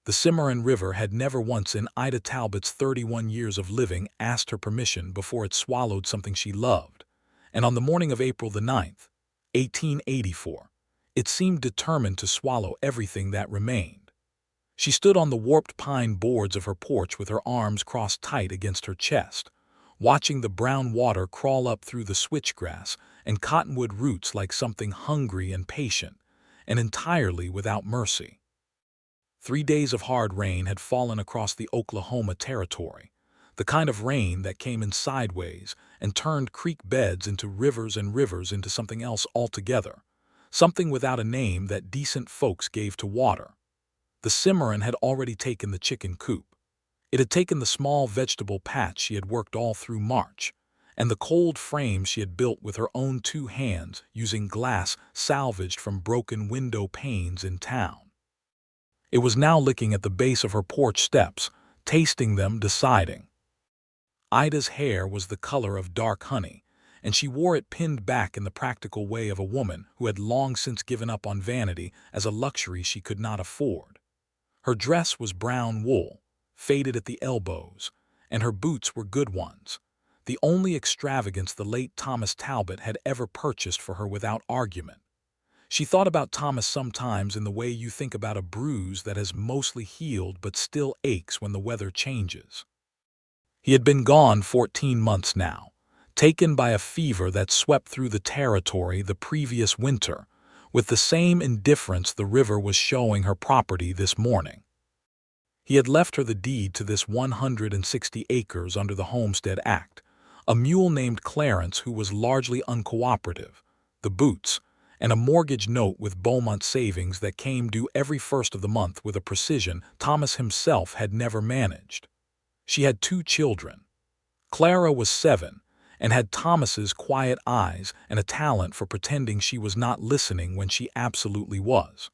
The Cimarron River had never once in Ida Talbot's 31 years of living asked her permission before it swallowed something she loved, and on the morning of April the 9th, 1884, it seemed determined to swallow everything that remained. She stood on the warped pine boards of her porch with her arms crossed tight against her chest, watching the brown water crawl up through the switchgrass and cottonwood roots like something hungry and patient, and entirely without mercy. 3 days of hard rain had fallen across the Oklahoma Territory, the kind of rain that came in sideways and turned creek beds into rivers and rivers into something else altogether, something without a name that decent folks gave to water. The Cimarron had already taken the chicken coop. It had taken the small vegetable patch she had worked all through March, and the cold frame she had built with her own 2 hands using glass salvaged from broken window panes in town. It was now licking at the base of her porch steps, tasting them, deciding. Ida's hair was the color of dark honey, and she wore it pinned back in the practical way of a woman who had long since given up on vanity as a luxury she could not afford. Her dress was brown wool, faded at the elbows, and her boots were good ones, the only extravagance the late Thomas Talbot had ever purchased for her without argument. She thought about Thomas sometimes in the way you think about a bruise that has mostly healed but still aches when the weather changes. He had been gone 14 months now, taken by a fever that swept through the territory the previous winter, with the same indifference the river was showing her property this morning. He had left her the deed to this 160 acres under the Homestead Act, a mule named Clarence who was largely uncooperative, the boots, and a mortgage note with Beaumont savings that came due every first of the month with a precision Thomas himself had never managed. She had 2 children. Clara was 7 and had Thomas's quiet eyes and a talent for pretending she was not listening when she absolutely was.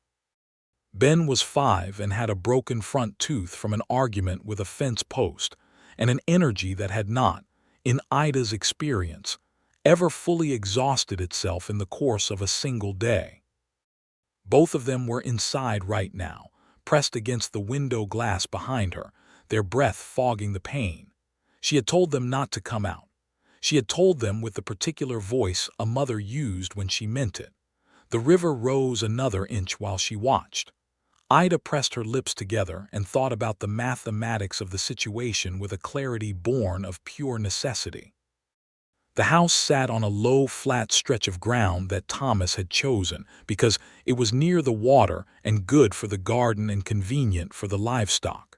Ben was 5 and had a broken front tooth from an argument with a fence post and an energy that had not, in Ida's experience, ever fully exhausted itself in the course of a single day. Both of them were inside right now, pressed against the window glass behind her, their breath fogging the pane. She had told them not to come out. She had told them with the particular voice a mother used when she meant it. The river rose another inch while she watched. Ida pressed her lips together and thought about the mathematics of the situation with a clarity born of pure necessity. The house sat on a low, flat stretch of ground that Thomas had chosen because it was near the water and good for the garden and convenient for the livestock.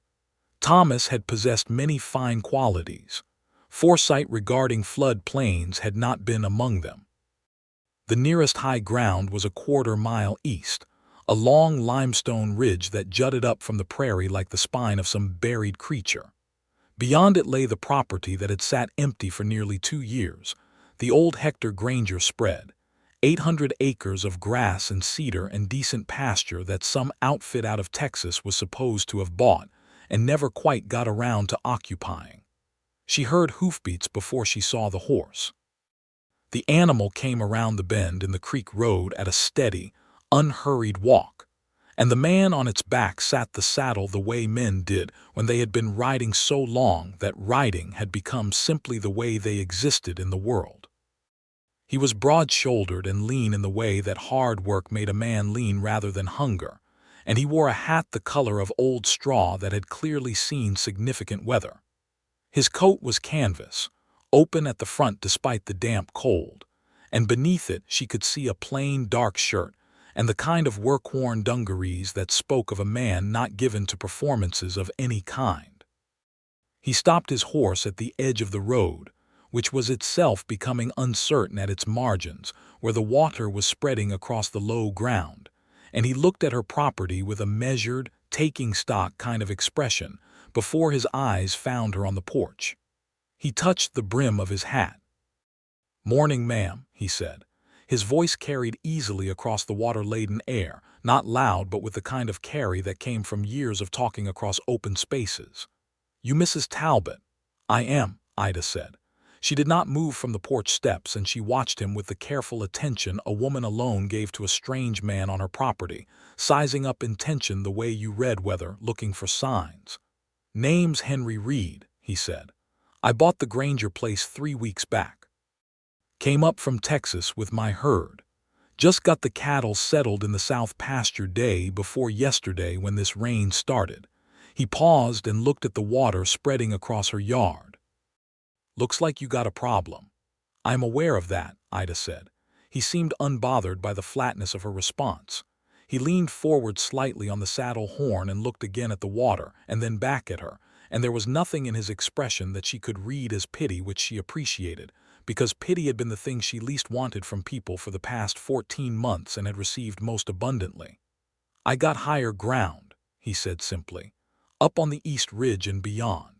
Thomas had possessed many fine qualities. Foresight regarding flood plains had not been among them. The nearest high ground was a quarter-mile east, a long limestone ridge that jutted up from the prairie like the spine of some buried creature. Beyond it lay the property that had sat empty for nearly 2 years, the old Hector Granger spread, 800 acres of grass and cedar and decent pasture that some outfit out of Texas was supposed to have bought and never quite got around to occupying. She heard hoofbeats before she saw the horse. The animal came around the bend in the creek road at a steady, unhurried walk, and the man on its back sat the saddle the way men did when they had been riding so long that riding had become simply the way they existed in the world. He was broad-shouldered and lean in the way that hard work made a man lean rather than hunger, and he wore a hat the color of old straw that had clearly seen significant weather. His coat was canvas, open at the front despite the damp cold, and beneath it she could see a plain dark shirt and the kind of work-worn dungarees that spoke of a man not given to performances of any kind. He stopped his horse at the edge of the road, which was itself becoming uncertain at its margins, where the water was spreading across the low ground, and he looked at her property with a measured, taking stock kind of expression before his eyes found her on the porch. He touched the brim of his hat. "Morning, ma'am," he said. His voice carried easily across the water-laden air, not loud but with the kind of carry that came from years of talking across open spaces. "You Mrs. Talbot?" "I am," Ida said. She did not move from the porch steps, and she watched him with the careful attention a woman alone gave to a strange man on her property, sizing up intention the way you read weather, looking for signs. "Name's Henry Reed," he said. "I bought the Granger place 3 weeks back. Came up from Texas with my herd. Just got the cattle settled in the south pasture day before yesterday when this rain started." He paused and looked at the water spreading across her yard. "Looks like you got a problem." "I'm aware of that," Ida said. He seemed unbothered by the flatness of her response. He leaned forward slightly on the saddle horn and looked again at the water and then back at her, and there was nothing in his expression that she could read as pity, which she appreciated, because pity had been the thing she least wanted from people for the past 14 months and had received most abundantly. "I got higher ground," he said simply, "up on the East Ridge and beyond.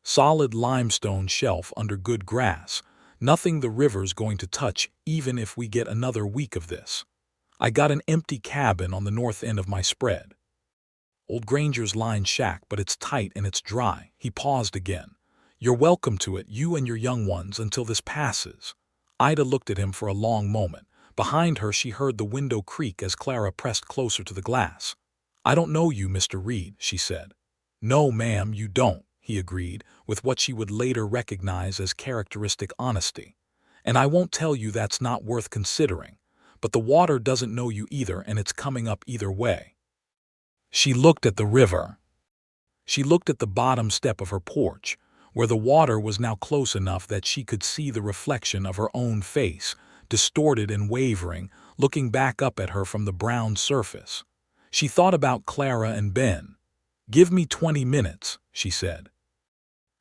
Solid limestone shelf under good grass, nothing the river's going to touch even if we get another week of this. I got an empty cabin on the north end of my spread. Old Granger's line shack, but it's tight and it's dry." He paused again. "You're welcome to it, you and your young ones, until this passes." Ida looked at him for a long moment. Behind her she heard the window creak as Clara pressed closer to the glass. "I don't know you, Mr. Reed," she said. "No, ma'am, you don't," he agreed, with what she would later recognize as characteristic honesty. "And I won't tell you that's not worth considering. But the water doesn't know you either, and it's coming up either way." She looked at the river. She looked at the bottom step of her porch, where the water was now close enough that she could see the reflection of her own face, distorted and wavering, looking back up at her from the brown surface. She thought about Clara and Ben. "Give me 20 minutes," she said.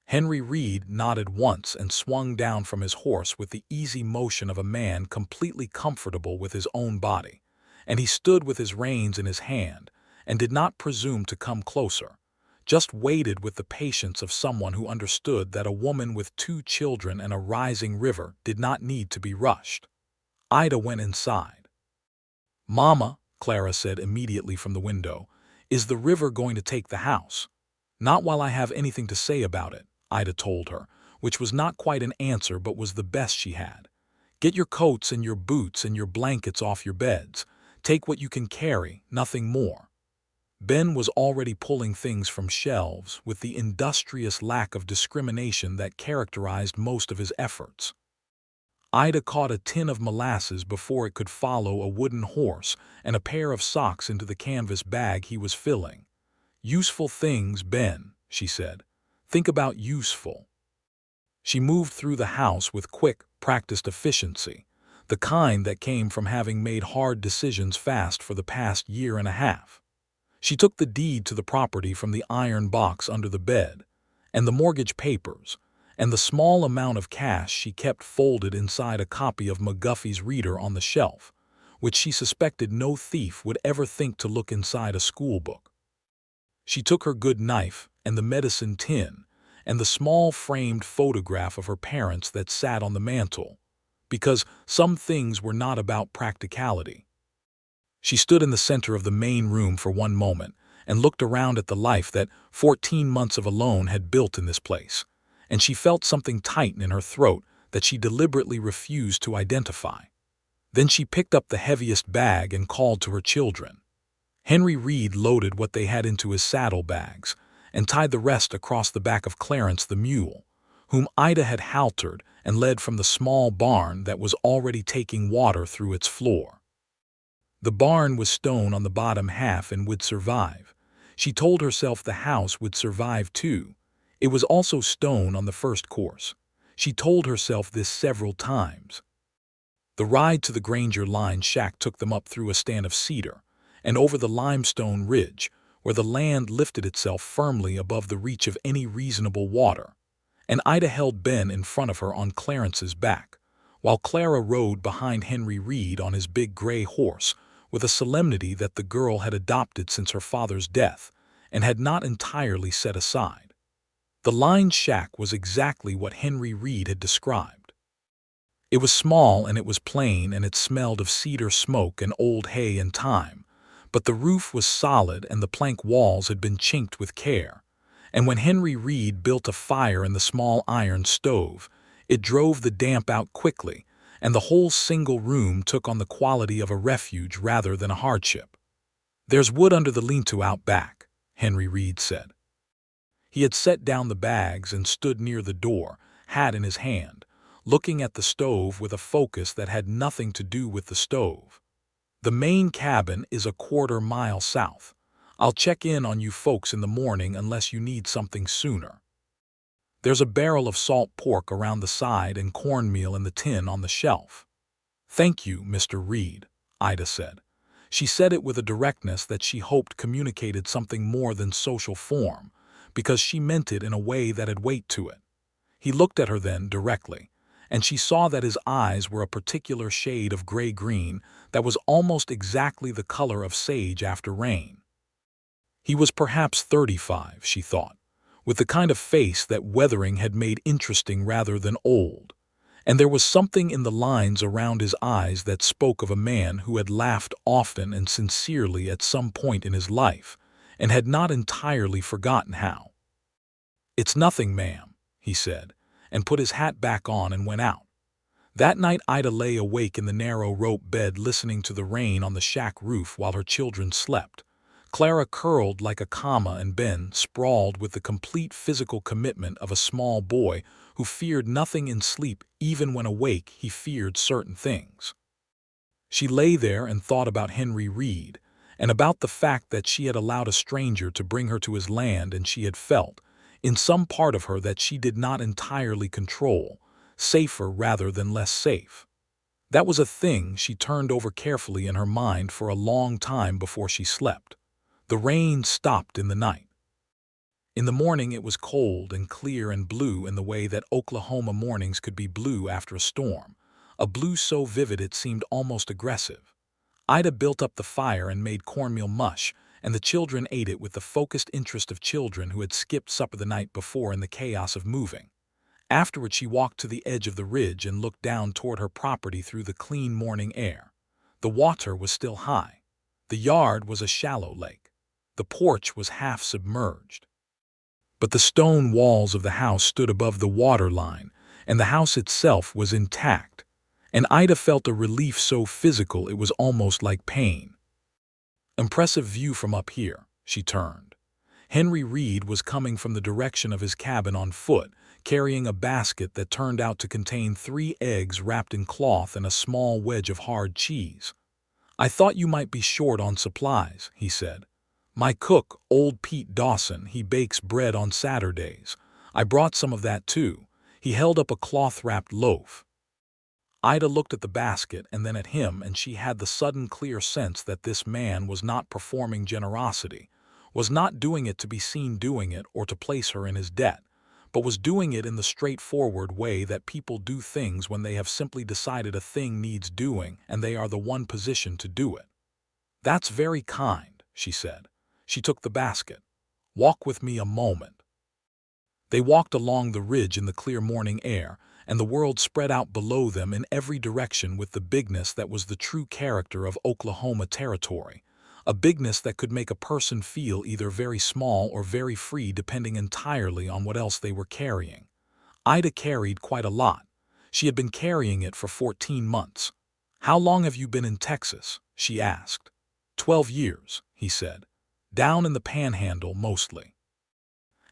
Henry Reed nodded once and swung down from his horse with the easy motion of a man completely comfortable with his own body, and he stood with his reins in his hand and did not presume to come closer, just waited with the patience of someone who understood that a woman with 2 children and a rising river did not need to be rushed. Ida went inside. "Mama," Clara said immediately from the window, "is the river going to take the house?" "Not while I have anything to say about it," Ida told her, which was not quite an answer but was the best she had. "Get your coats and your boots and your blankets off your beds. Take what you can carry, nothing more." Ben was already pulling things from shelves with the industrious lack of discrimination that characterized most of his efforts. Ida caught a tin of molasses before it could follow a wooden horse and a pair of socks into the canvas bag he was filling. "Useful things, Ben," she said. "Think about useful." She moved through the house with quick, practiced efficiency, the kind that came from having made hard decisions fast for the past year and a half. She took the deed to the property from the iron box under the bed, and the mortgage papers, and the small amount of cash she kept folded inside a copy of McGuffey's Reader on the shelf, which she suspected no thief would ever think to look inside a schoolbook. She took her good knife and the medicine tin and the small framed photograph of her parents that sat on the mantel, because some things were not about practicality. She stood in the center of the main room for one moment and looked around at the life that 14 months of alone had built in this place, and she felt something tighten in her throat that she deliberately refused to identify. Then she picked up the heaviest bag and called to her children. Henry Reed loaded what they had into his saddlebags and tied the rest across the back of Clarence the mule, whom Ida had haltered and led from the small barn that was already taking water through its floor. The barn was stone on the bottom half and would survive. She told herself the house would survive too. It was also stone on the first course. She told herself this several times. The ride to the Granger line shack took them up through a stand of cedar and over the limestone ridge, where the land lifted itself firmly above the reach of any reasonable water, and Ida held Ben in front of her on Clarence's back, while Clara rode behind Henry Reed on his big gray horse with a solemnity that the girl had adopted since her father's death and had not entirely set aside. The line shack was exactly what Henry Reed had described. It was small and it was plain and it smelled of cedar smoke and old hay and time, but the roof was solid and the plank walls had been chinked with care, and when Henry Reed built a fire in the small iron stove, It drove the damp out quickly, and the whole single room took on the quality of a refuge rather than a hardship. "There's wood under the lean-to out back," Henry Reed said. He had set down the bags and stood near the door, hat in his hand, looking at the stove with a focus that had nothing to do with the stove. "The main cabin is a quarter-mile south. I'll check in on you folks in the morning unless you need something sooner. There's a barrel of salt pork around the side and cornmeal in the tin on the shelf." "Thank you, Mr. Reed," Ida said. She said it with a directness that she hoped communicated something more than social form, because she meant it in a way that had weight to it. He looked at her then directly, and she saw that his eyes were a particular shade of gray-green that was almost exactly the color of sage after rain. He was perhaps 35, she thought, with the kind of face that weathering had made interesting rather than old, and there was something in the lines around his eyes that spoke of a man who had laughed often and sincerely at some point in his life, and had not entirely forgotten how. "It's nothing, ma'am," he said, and put his hat back on and went out. That night Ida lay awake in the narrow rope bed listening to the rain on the shack roof while her children slept. Clara curled like a comma and Ben sprawled with the complete physical commitment of a small boy who feared nothing in sleep. Even when awake he feared certain things. She lay there and thought about Henry Reed, and about the fact that she had allowed a stranger to bring her to his land, and she had felt, in some part of her that she did not entirely control, safer rather than less safe. That was a thing she turned over carefully in her mind for a long time before she slept. The rain stopped in the night. In the morning it was cold and clear and blue in the way that Oklahoma mornings could be blue after a storm, a blue so vivid it seemed almost aggressive. Ida built up the fire and made cornmeal mush, and the children ate it with the focused interest of children who had skipped supper the night before in the chaos of moving. Afterward she walked to the edge of the ridge and looked down toward her property through the clean morning air. The water was still high. The yard was a shallow lake. The porch was half submerged. But the stone walls of the house stood above the water line, and the house itself was intact, and Ida felt a relief so physical it was almost like pain. "Impressive view from up here," she turned. Henry Reed was coming from the direction of his cabin on foot, carrying a basket that turned out to contain 3 eggs wrapped in cloth and a small wedge of hard cheese. "I thought you might be short on supplies," he said. "My cook, old Pete Dawson, he bakes bread on Saturdays. I brought some of that too." He held up a cloth-wrapped loaf. Ida looked at the basket and then at him, and she had the sudden clear sense that this man was not performing generosity, was not doing it to be seen doing it or to place her in his debt, but was doing it in the straightforward way that people do things when they have simply decided a thing needs doing and they are the one positioned to do it. "That's very kind," she said. She took the basket. "Walk with me a moment." They walked along the ridge in the clear morning air, and the world spread out below them in every direction with the bigness that was the true character of Oklahoma territory, a bigness that could make a person feel either very small or very free depending entirely on what else they were carrying. Ida carried quite a lot. She had been carrying it for 14 months. "How long have you been in Texas?" she asked. 12 years, he said. "Down in the panhandle mostly.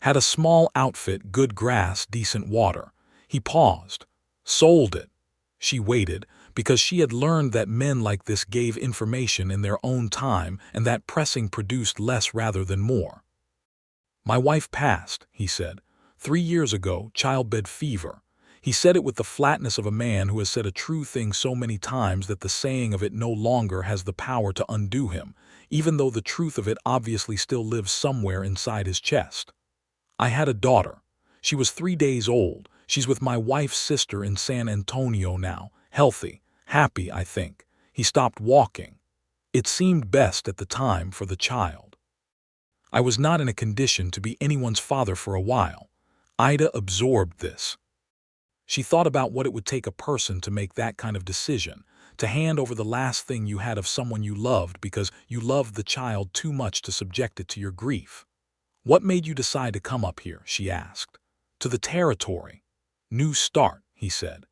Had a small outfit, good grass, decent water." He paused. "Sold it." She waited, because she had learned that men like this gave information in their own time and that pressing produced less rather than more. "My wife passed," he said. 3 years ago, childbed fever." He said it with the flatness of a man who has said a true thing so many times that the saying of it no longer has the power to undo him, even though the truth of it obviously still lives somewhere inside his chest. "I had a daughter. She was 3 days old. She's with my wife's sister in San Antonio now, healthy, happy, I think." He stopped walking. "It seemed best at the time for the child. I was not in a condition to be anyone's father for a while." Ida absorbed this. She thought about what it would take a person to make that kind of decision, to hand over the last thing you had of someone you loved because you loved the child too much to subject it to your grief. "What made you decide to come up here?" she asked. "To the territory." "New start," he said.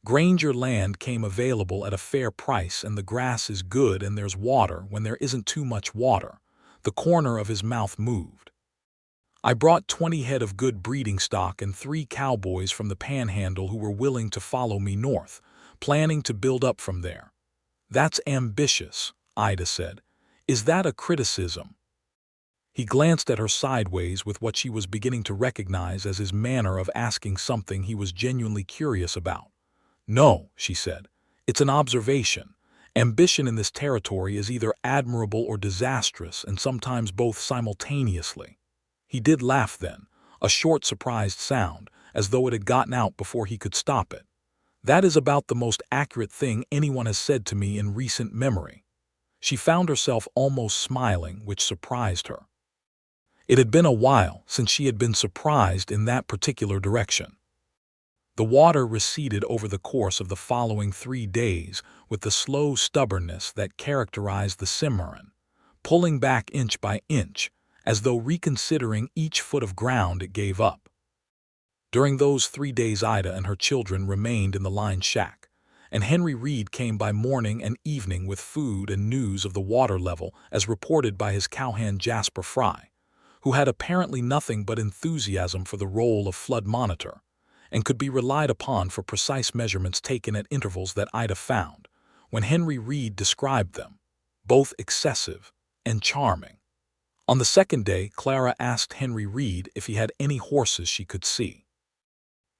"Granger land came available at a fair price, and the grass is good and there's water when there isn't too much water." The corner of his mouth moved. "I brought 20 head of good breeding stock and 3 cowboys from the Panhandle who were willing to follow me north, planning to build up from there." "That's ambitious," Ida said. "Is that a criticism?" He glanced at her sideways with what she was beginning to recognize as his manner of asking something he was genuinely curious about. "No," she said. "It's an observation. Ambition in this territory is either admirable or disastrous, and sometimes both simultaneously." He did laugh then, a short surprised sound, as though it had gotten out before he could stop it. "That is about the most accurate thing anyone has said to me in recent memory." She found herself almost smiling, which surprised her. It had been a while since she had been surprised in that particular direction. The water receded over the course of the following 3 days with the slow stubbornness that characterized the Cimarron, pulling back inch by inch, as though reconsidering each foot of ground it gave up. During those 3 days Ida and her children remained in the line shack, and Henry Reed came by morning and evening with food and news of the water level as reported by his cowhand Jasper Fry, who had apparently nothing but enthusiasm for the role of flood monitor, and could be relied upon for precise measurements taken at intervals that Ida found, when Henry Reed described them, both excessive and charming. On the second day, Clara asked Henry Reed if he had any horses she could see.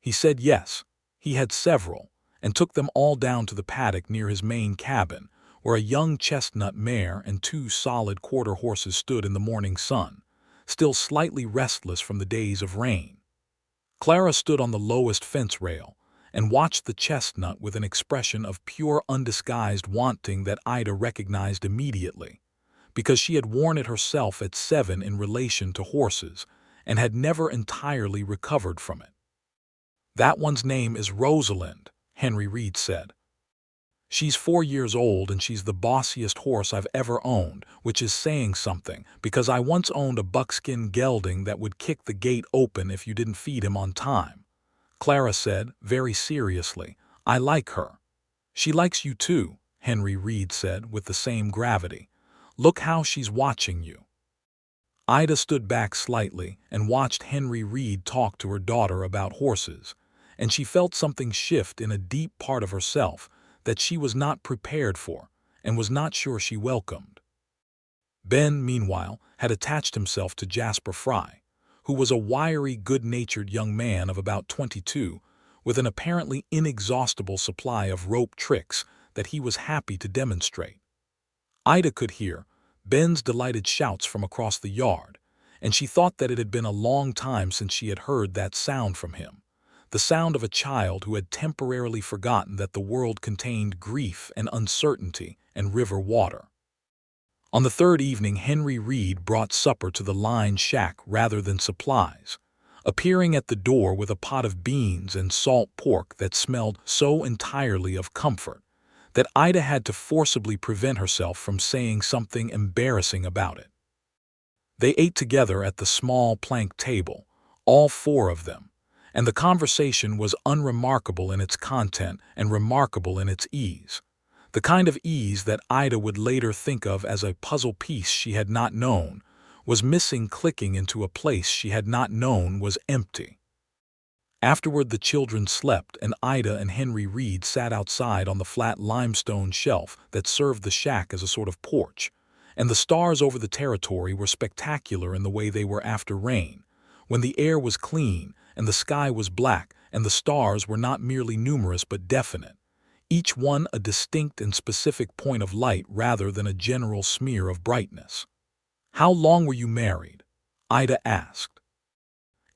He said yes, he had several, and took them all down to the paddock near his main cabin, where a young chestnut mare and 2 solid quarter horses stood in the morning sun, still slightly restless from the days of rain. Clara stood on the lowest fence rail and watched the chestnut with an expression of pure undisguised wanting that Ida recognized immediately, because she had worn it herself at 7 in relation to horses and had never entirely recovered from it. "That one's name is Rosalind," Henry Reed said. "She's 4 years old and she's the bossiest horse I've ever owned, which is saying something, because I once owned a buckskin gelding that would kick the gate open if you didn't feed him on time." Clara said, very seriously, "I like her." "She likes you too," Henry Reed said with the same gravity. "Look how she's watching you." Ida stood back slightly and watched Henry Reed talk to her daughter about horses, and she felt something shift in a deep part of herself that she was not prepared for and was not sure she welcomed. Ben, meanwhile, had attached himself to Jasper Fry, who was a wiry, good-natured young man of about 22, with an apparently inexhaustible supply of rope tricks that he was happy to demonstrate. Ida could hear Ben's delighted shouts from across the yard, and she thought that it had been a long time since she had heard that sound from him, the sound of a child who had temporarily forgotten that the world contained grief and uncertainty and river water. On the 3rd evening, Henry Reed brought supper to the line shack rather than supplies, appearing at the door with a pot of beans and salt pork that smelled so entirely of comfort that Ida had to forcibly prevent herself from saying something embarrassing about it. They ate together at the small plank table, all 4 of them, and the conversation was unremarkable in its content and remarkable in its ease, the kind of ease that Ida would later think of as a puzzle piece she had not known was missing, clicking into a place she had not known was empty. Afterward the children slept, and Ida and Henry Reed sat outside on the flat limestone shelf that served the shack as a sort of porch, and the stars over the territory were spectacular in the way they were after rain, when the air was clean and the sky was black and the stars were not merely numerous but definite, each one a distinct and specific point of light rather than a general smear of brightness. "How long were you married?" Ida asked.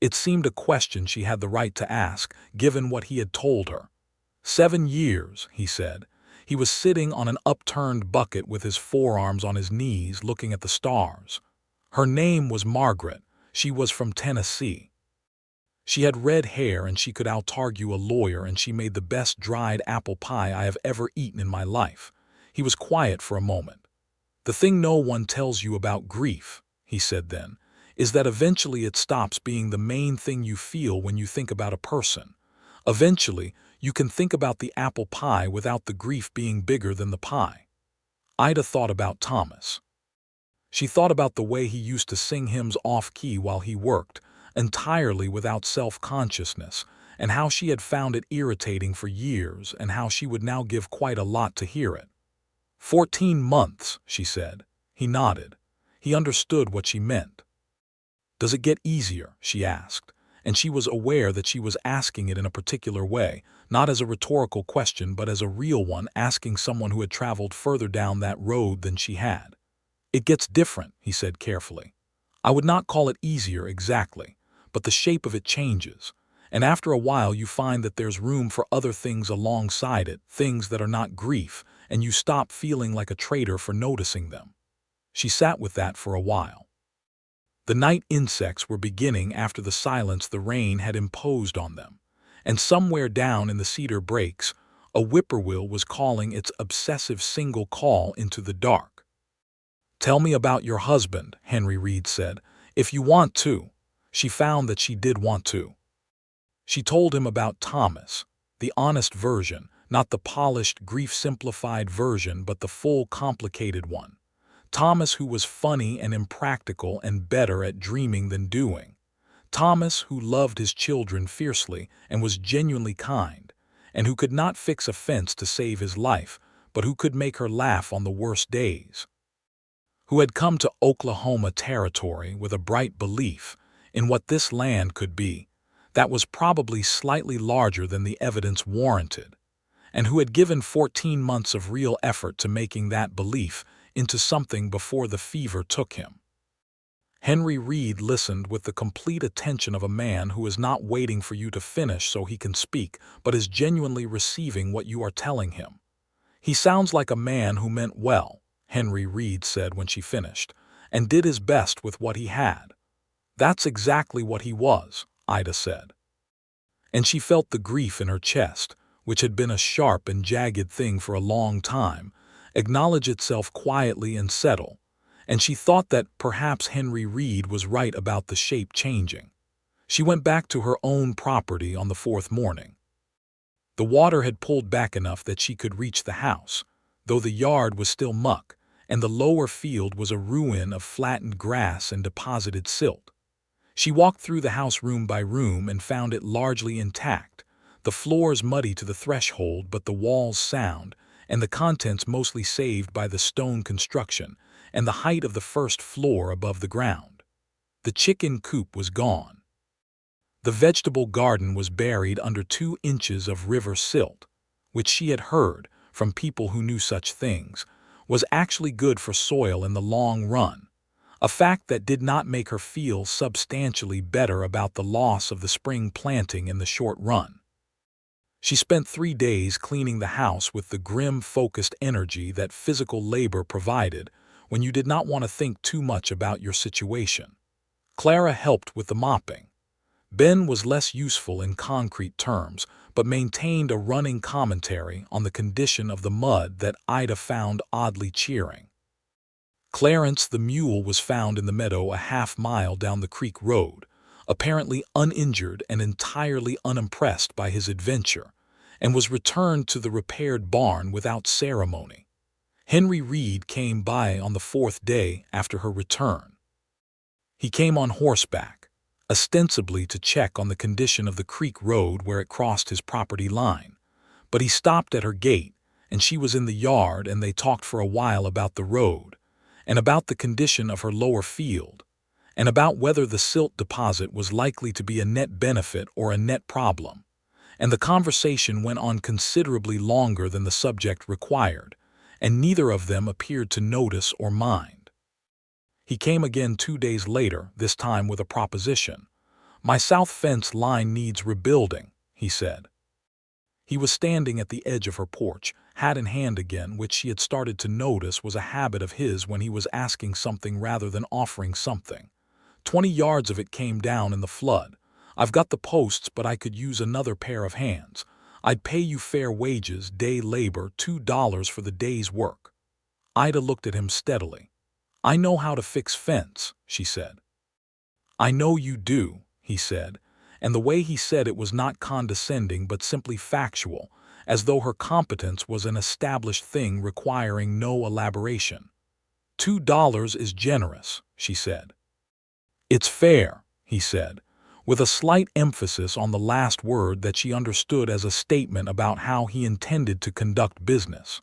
It seemed a question she had the right to ask, given what he had told her. 7 years, he said. He was sitting on an upturned bucket with his forearms on his knees looking at the stars. "Her name was Margaret. She was from Tennessee. She had red hair and she could out-argue a lawyer, and she made the best dried apple pie I have ever eaten in my life." He was quiet for a moment. "The thing no one tells you about grief," he said then, "is that eventually it stops being the main thing you feel when you think about a person. Eventually, You can think about the apple pie without the grief being bigger than the pie. Ida thought about Thomas. She thought about the way he used to sing hymns off-key while he worked, entirely without self-consciousness, and how she had found it irritating for years and how she would now give quite a lot to hear it. 14 months, she said. He nodded. He understood what she meant. Does it get easier? She asked, and she was aware that she was asking it in a particular way, not as a rhetorical question but as a real one, asking someone who had traveled further down that road than she had. It gets different, he said carefully. I would not call it easier exactly, but the shape of it changes, and after a while you find that there's room for other things alongside it, things that are not grief, and you stop feeling like a traitor for noticing them. She sat with that for a while. The night insects were beginning after the silence the rain had imposed on them, and somewhere down in the cedar breaks, a whippoorwill was calling its obsessive single call into the dark. "Tell me about your husband," Henry Reed said, "if you want to." She found that she did want to. She told him about Thomas, the honest version, not the polished, grief-simplified version, but the full, complicated one. Thomas, who was funny and impractical and better at dreaming than doing. Thomas, who loved his children fiercely and was genuinely kind, and who could not fix a fence to save his life, but who could make her laugh on the worst days. Who had come to Oklahoma territory with a bright belief in what this land could be, that was probably slightly larger than the evidence warranted, and who had given 14 months of real effort to making that belief into something before the fever took him. Henry Reed listened with the complete attention of a man who is not waiting for you to finish so he can speak, but is genuinely receiving what you are telling him. "He sounds like a man who meant well," Henry Reed said when she finished, "and did his best with what he had." "That's exactly what he was," Ida said. And she felt the grief in her chest, which had been a sharp and jagged thing for a long time, acknowledge itself quietly and settle, and she thought that perhaps Henry Reed was right about the shape changing. She went back to her own property on the fourth morning. The water had pulled back enough that she could reach the house, though the yard was still muck, and the lower field was a ruin of flattened grass and deposited silt. She walked through the house room by room and found it largely intact, the floors muddy to the threshold but the walls sound, and the contents mostly saved by the stone construction and the height of the first floor above the ground. The chicken coop was gone. The vegetable garden was buried under 2 inches of river silt, which she had heard, from people who knew such things, was actually good for soil in the long run, a fact that did not make her feel substantially better about the loss of the spring planting in the short run. She spent 3 days cleaning the house with the grim, focused energy that physical labor provided when you did not want to think too much about your situation. Clara helped with the mopping. Ben was less useful in concrete terms, but maintained a running commentary on the condition of the mud that Ida found oddly cheering. Clarence the mule was found in the meadow a half-mile down the creek road, apparently uninjured and entirely unimpressed by his adventure, and was returned to the repaired barn without ceremony. Henry Reed came by on the 4th day after her return. He came on horseback, ostensibly to check on the condition of the creek road where it crossed his property line, but he stopped at her gate, and she was in the yard, and they talked for a while about the road, and about the condition of her lower field, and about whether the silt deposit was likely to be a net benefit or a net problem, and the conversation went on considerably longer than the subject required, and neither of them appeared to notice or mind. He came again 2 days later, this time with a proposition. "My south fence line needs rebuilding," he said. He was standing at the edge of her porch, hat in hand again, which she had started to notice was a habit of his when he was asking something rather than offering something. 20 yards of it came down in the flood. "I've got the posts, but I could use another pair of hands. I'd pay you fair wages, day labor, $2 for the day's work." Ida looked at him steadily. "I know how to fix fence," she said. "I know you do," he said, and the way he said it was not condescending but simply factual, as though her competence was an established thing requiring no elaboration. $2 is generous, she said. It's fair, he said, with a slight emphasis on the last word that she understood as a statement about how he intended to conduct business.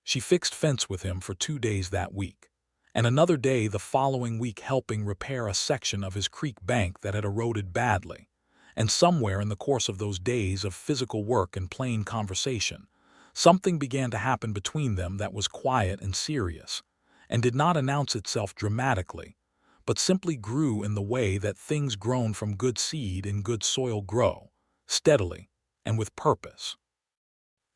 She fixed fence with him for 2 days that week, and another day the following week helping repair a section of his creek bank that had eroded badly. And somewhere in the course of those days of physical work and plain conversation, something began to happen between them that was quiet and serious, and did not announce itself dramatically, but simply grew in the way that things grown from good seed in good soil grow, steadily and with purpose.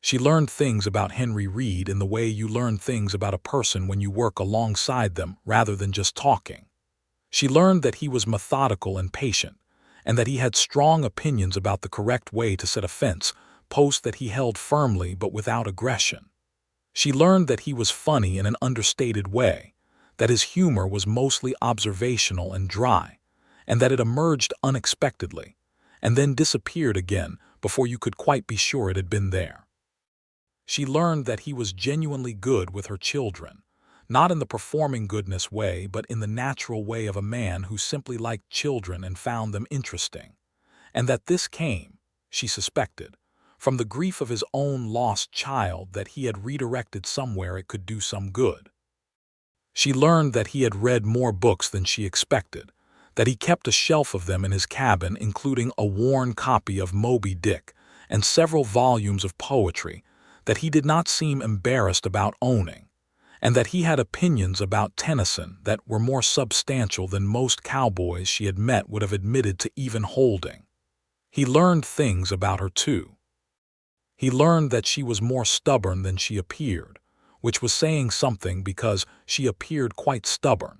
She learned things about Henry Reed in the way you learn things about a person when you work alongside them rather than just talking. She learned that he was methodical and patient, and that he had strong opinions about the correct way to set a fence post that he held firmly but without aggression. She learned that he was funny in an understated way, that his humor was mostly observational and dry, and that it emerged unexpectedly, and then disappeared again before you could quite be sure it had been there. She learned that he was genuinely good with her children, not in the performing goodness way, but in the natural way of a man who simply liked children and found them interesting, and that this came, she suspected, from the grief of his own lost child that he had redirected somewhere it could do some good. She learned that he had read more books than she expected, that he kept a shelf of them in his cabin, including a worn copy of Moby Dick and several volumes of poetry that he did not seem embarrassed about owning, and that he had opinions about Tennyson that were more substantial than most cowboys she had met would have admitted to even holding. He learned things about her, too. He learned that she was more stubborn than she appeared, which was saying something because she appeared quite stubborn.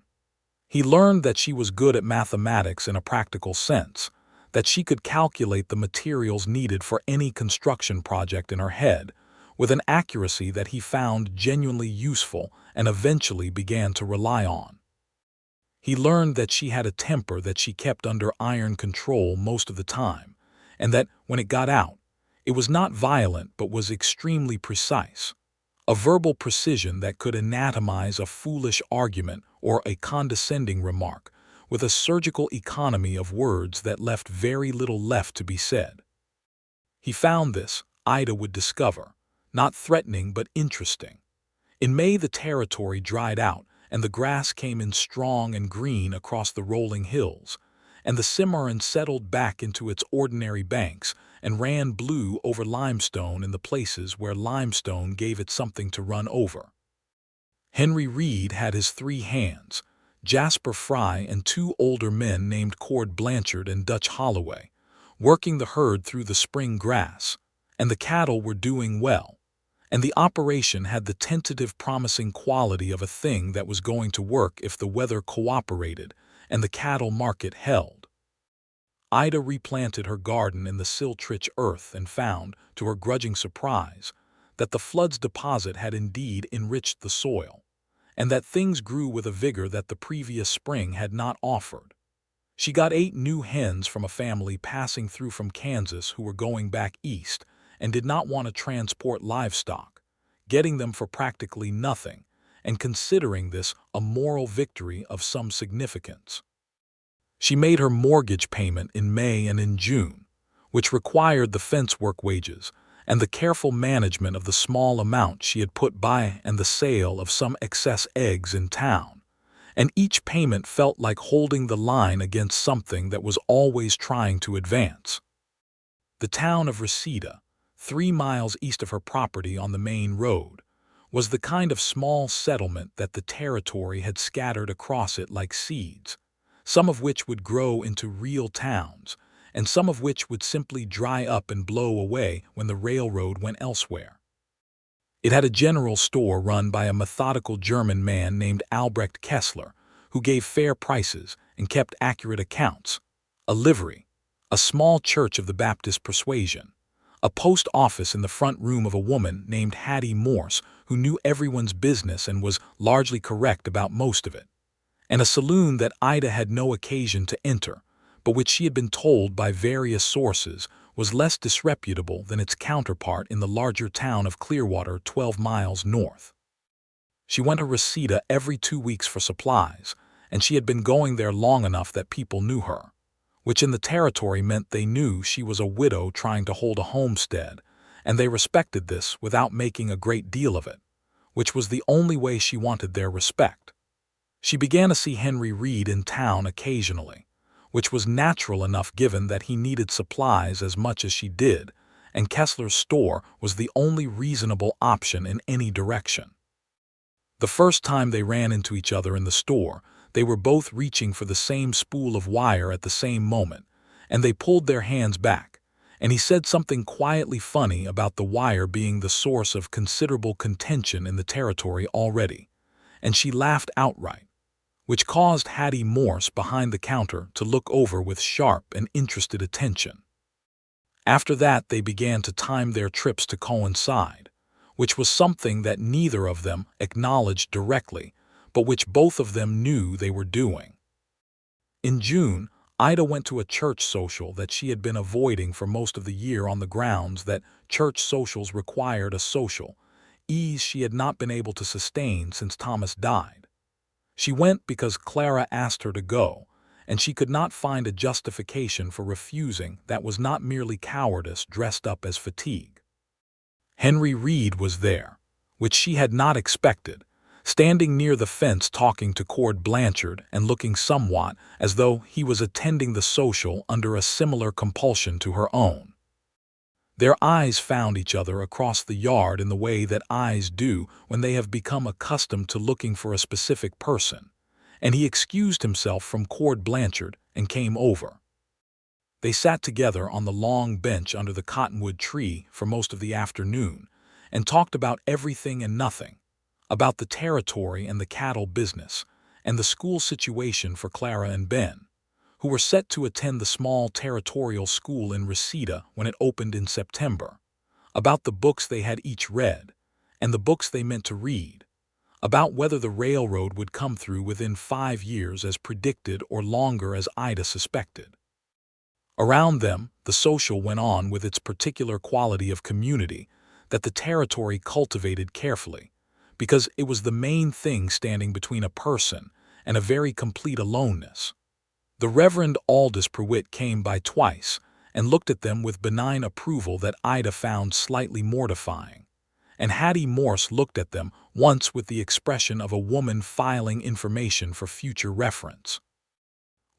He learned that she was good at mathematics in a practical sense, that she could calculate the materials needed for any construction project in her head, with an accuracy that he found genuinely useful and eventually began to rely on. He learned that she had a temper that she kept under iron control most of the time, and that, when it got out, it was not violent but was extremely precise, a verbal precision that could anatomize a foolish argument or a condescending remark, with a surgical economy of words that left very little left to be said. He found this, Ida would discover, not threatening but interesting. In May the territory dried out, and the grass came in strong and green across the rolling hills, and the Cimarron settled back into its ordinary banks and ran blue over limestone in the places where limestone gave it something to run over. Henry Reed had his 3 hands, Jasper Fry and 2 older men named Cord Blanchard and Dutch Holloway, working the herd through the spring grass, and the cattle were doing well, and the operation had the tentative promising quality of a thing that was going to work if the weather cooperated and the cattle market held. Ida replanted her garden in the silt-rich earth and found, to her grudging surprise, that the flood's deposit had indeed enriched the soil, and that things grew with a vigor that the previous spring had not offered. She got 8 new hens from a family passing through from Kansas who were going back east and did not want to transport livestock, getting them for practically nothing, and considering this a moral victory of some significance. She made her mortgage payment in May and in June, which required the fence work wages and the careful management of the small amount she had put by and the sale of some excess eggs in town, and each payment felt like holding the line against something that was always trying to advance. The town of Reseda, 3 miles east of her property on the main road, was the kind of small settlement that the territory had scattered across it like seeds, some of which would grow into real towns, and some of which would simply dry up and blow away when the railroad went elsewhere. It had a general store run by a methodical German man named Albrecht Kessler, who gave fair prices and kept accurate accounts, a livery, a small church of the Baptist persuasion, a post office in the front room of a woman named Hattie Morse who knew everyone's business and was largely correct about most of it, and a saloon that Ida had no occasion to enter, but which she had been told by various sources was less disreputable than its counterpart in the larger town of Clearwater, 12 miles north. She went to Reseda every 2 weeks for supplies, and she had been going there long enough that people knew her, which in the territory meant they knew she was a widow trying to hold a homestead, and they respected this without making a great deal of it, which was the only way she wanted their respect. She began to see Henry Reed in town occasionally, which was natural enough given that he needed supplies as much as she did, and Kessler's store was the only reasonable option in any direction. The first time they ran into each other in the store, they were both reaching for the same spool of wire at the same moment, and they pulled their hands back, and he said something quietly funny about the wire being the source of considerable contention in the territory already, and she laughed outright, which caused Hattie Morse behind the counter to look over with sharp and interested attention. After that they began to time their trips to coincide, which was something that neither of them acknowledged directly, but which both of them knew they were doing. In June, Ida went to a church social that she had been avoiding for most of the year on the grounds that church socials required a social ease she had not been able to sustain since Thomas died. She went because Clara asked her to go, and she could not find a justification for refusing that was not merely cowardice dressed up as fatigue. Henry Reed was there, which she had not expected, standing near the fence talking to Cord Blanchard and looking somewhat as though he was attending the social under a similar compulsion to her own. Their eyes found each other across the yard in the way that eyes do when they have become accustomed to looking for a specific person, and he excused himself from Cord Blanchard and came over. They sat together on the long bench under the cottonwood tree for most of the afternoon and talked about everything and nothing, about the territory and the cattle business, and the school situation for Clara and Ben, who were set to attend the small territorial school in Reseda when it opened in September, about the books they had each read, and the books they meant to read, about whether the railroad would come through within 5 years as predicted or longer as Ida suspected. Around them, the social went on with its particular quality of community that the territory cultivated carefully, because it was the main thing standing between a person and a very complete aloneness. The Reverend Aldous Prewitt came by twice and looked at them with benign approval that Ida found slightly mortifying, and Hattie Morse looked at them once with the expression of a woman filing information for future reference.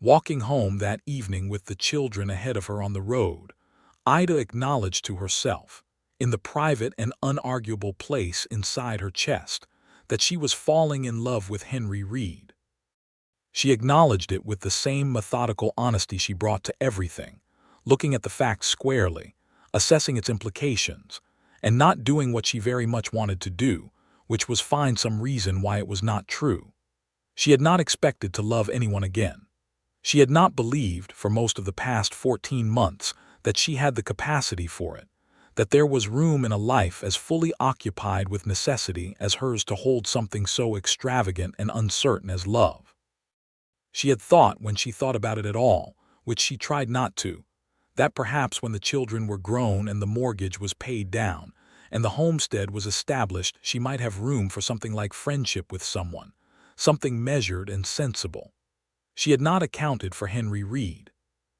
Walking home that evening with the children ahead of her on the road, Ida acknowledged to herself, in the private and unarguable place inside her chest, that she was falling in love with Henry Reed. She acknowledged it with the same methodical honesty she brought to everything, looking at the facts squarely, assessing its implications, and not doing what she very much wanted to do, which was find some reason why it was not true. She had not expected to love anyone again. She had not believed, for most of the past 14 months, that she had the capacity for it, that there was room in a life as fully occupied with necessity as hers to hold something so extravagant and uncertain as love. She had thought, when she thought about it at all, which she tried not to, that perhaps when the children were grown and the mortgage was paid down, and the homestead was established, she might have room for something like friendship with someone, something measured and sensible. She had not accounted for Henry Reed.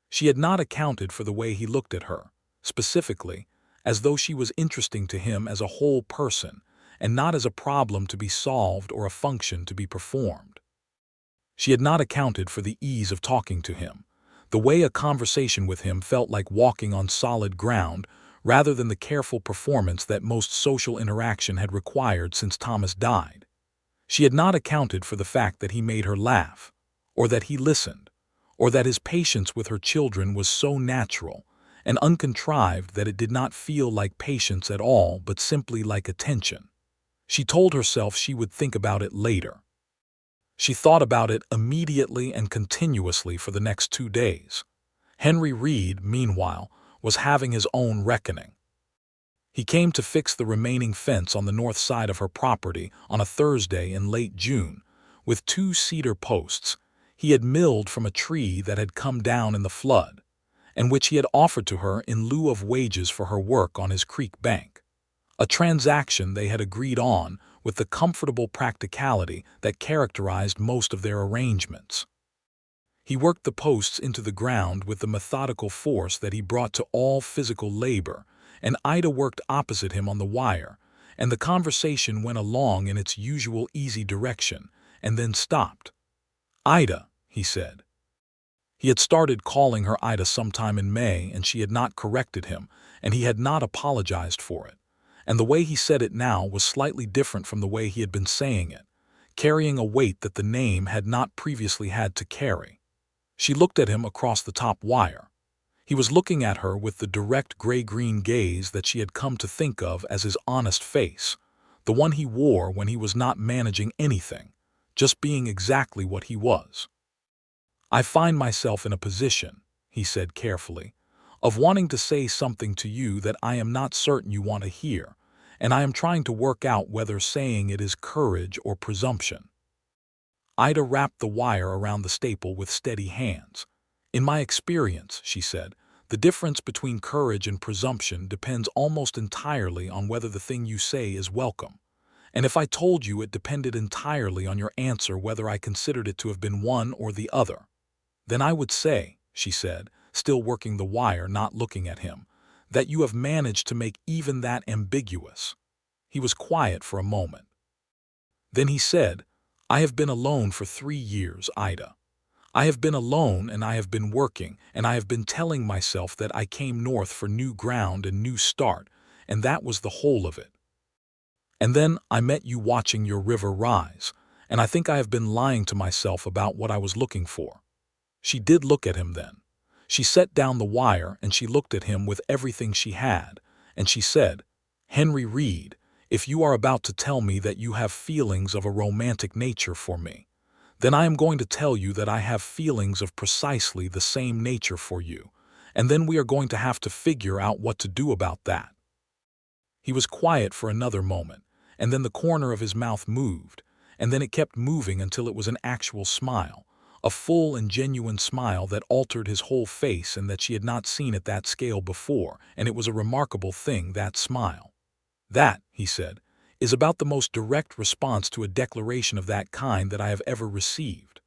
She had not accounted for the way he looked at her, specifically, as though she was interesting to him as a whole person and not as a problem to be solved or a function to be performed. She had not accounted for the ease of talking to him, the way a conversation with him felt like walking on solid ground rather than the careful performance that most social interaction had required since Thomas died. She had not accounted for the fact that he made her laugh, or that he listened, or that his patience with her children was so natural and uncontrived that it did not feel like patience at all but simply like attention. She told herself she would think about it later. She thought about it immediately and continuously for the next 2 days. Henry Reed, meanwhile, was having his own reckoning. He came to fix the remaining fence on the north side of her property on a Thursday in late June, with 2 cedar posts. he had milled from a tree that had come down in the flood, and which he had offered to her in lieu of wages for her work on his creek bank, a transaction they had agreed on with the comfortable practicality that characterized most of their arrangements. He worked the posts into the ground with the methodical force that he brought to all physical labor, and Ida worked opposite him on the wire, and the conversation went along in its usual easy direction, and then stopped. "Ida," he said. He had started calling her Ida sometime in May, and she had not corrected him, and he had not apologized for it. And the way he said it now was slightly different from the way he had been saying it, carrying a weight that the name had not previously had to carry. She looked at him across the top wire. He was looking at her with the direct gray-green gaze that she had come to think of as his honest face, the one he wore when he was not managing anything, just being exactly what he was. "I find myself in a position," he said carefully, "of wanting to say something to you that I am not certain you want to hear, and I am trying to work out whether saying it is courage or presumption." Ida wrapped the wire around the staple with steady hands. "In my experience," she said, "the difference between courage and presumption depends almost entirely on whether the thing you say is welcome. And if I told you it depended entirely on your answer whether I considered it to have been one or the other, then I would say," she said, still working the wire, not looking at him, "that you have managed to make even that ambiguous." He was quiet for a moment. Then he said, "I have been alone for 3 years, Ida. I have been alone, and I have been working, and I have been telling myself that I came north for new ground and new start, and that was the whole of it. And then I met you watching your river rise, and I think I have been lying to myself about what I was looking for." She did look at him then. She set down the wire and she looked at him with everything she had, and she said, "Henry Reed, if you are about to tell me that you have feelings of a romantic nature for me, then I am going to tell you that I have feelings of precisely the same nature for you, and then we are going to have to figure out what to do about that." He was quiet for another moment, and then the corner of his mouth moved, and then it kept moving until it was an actual smile, a full and genuine smile that altered his whole face and that she had not seen at that scale before, and it was a remarkable thing, that smile. "That," he said, "is about the most direct response to a declaration of that kind that I have ever received."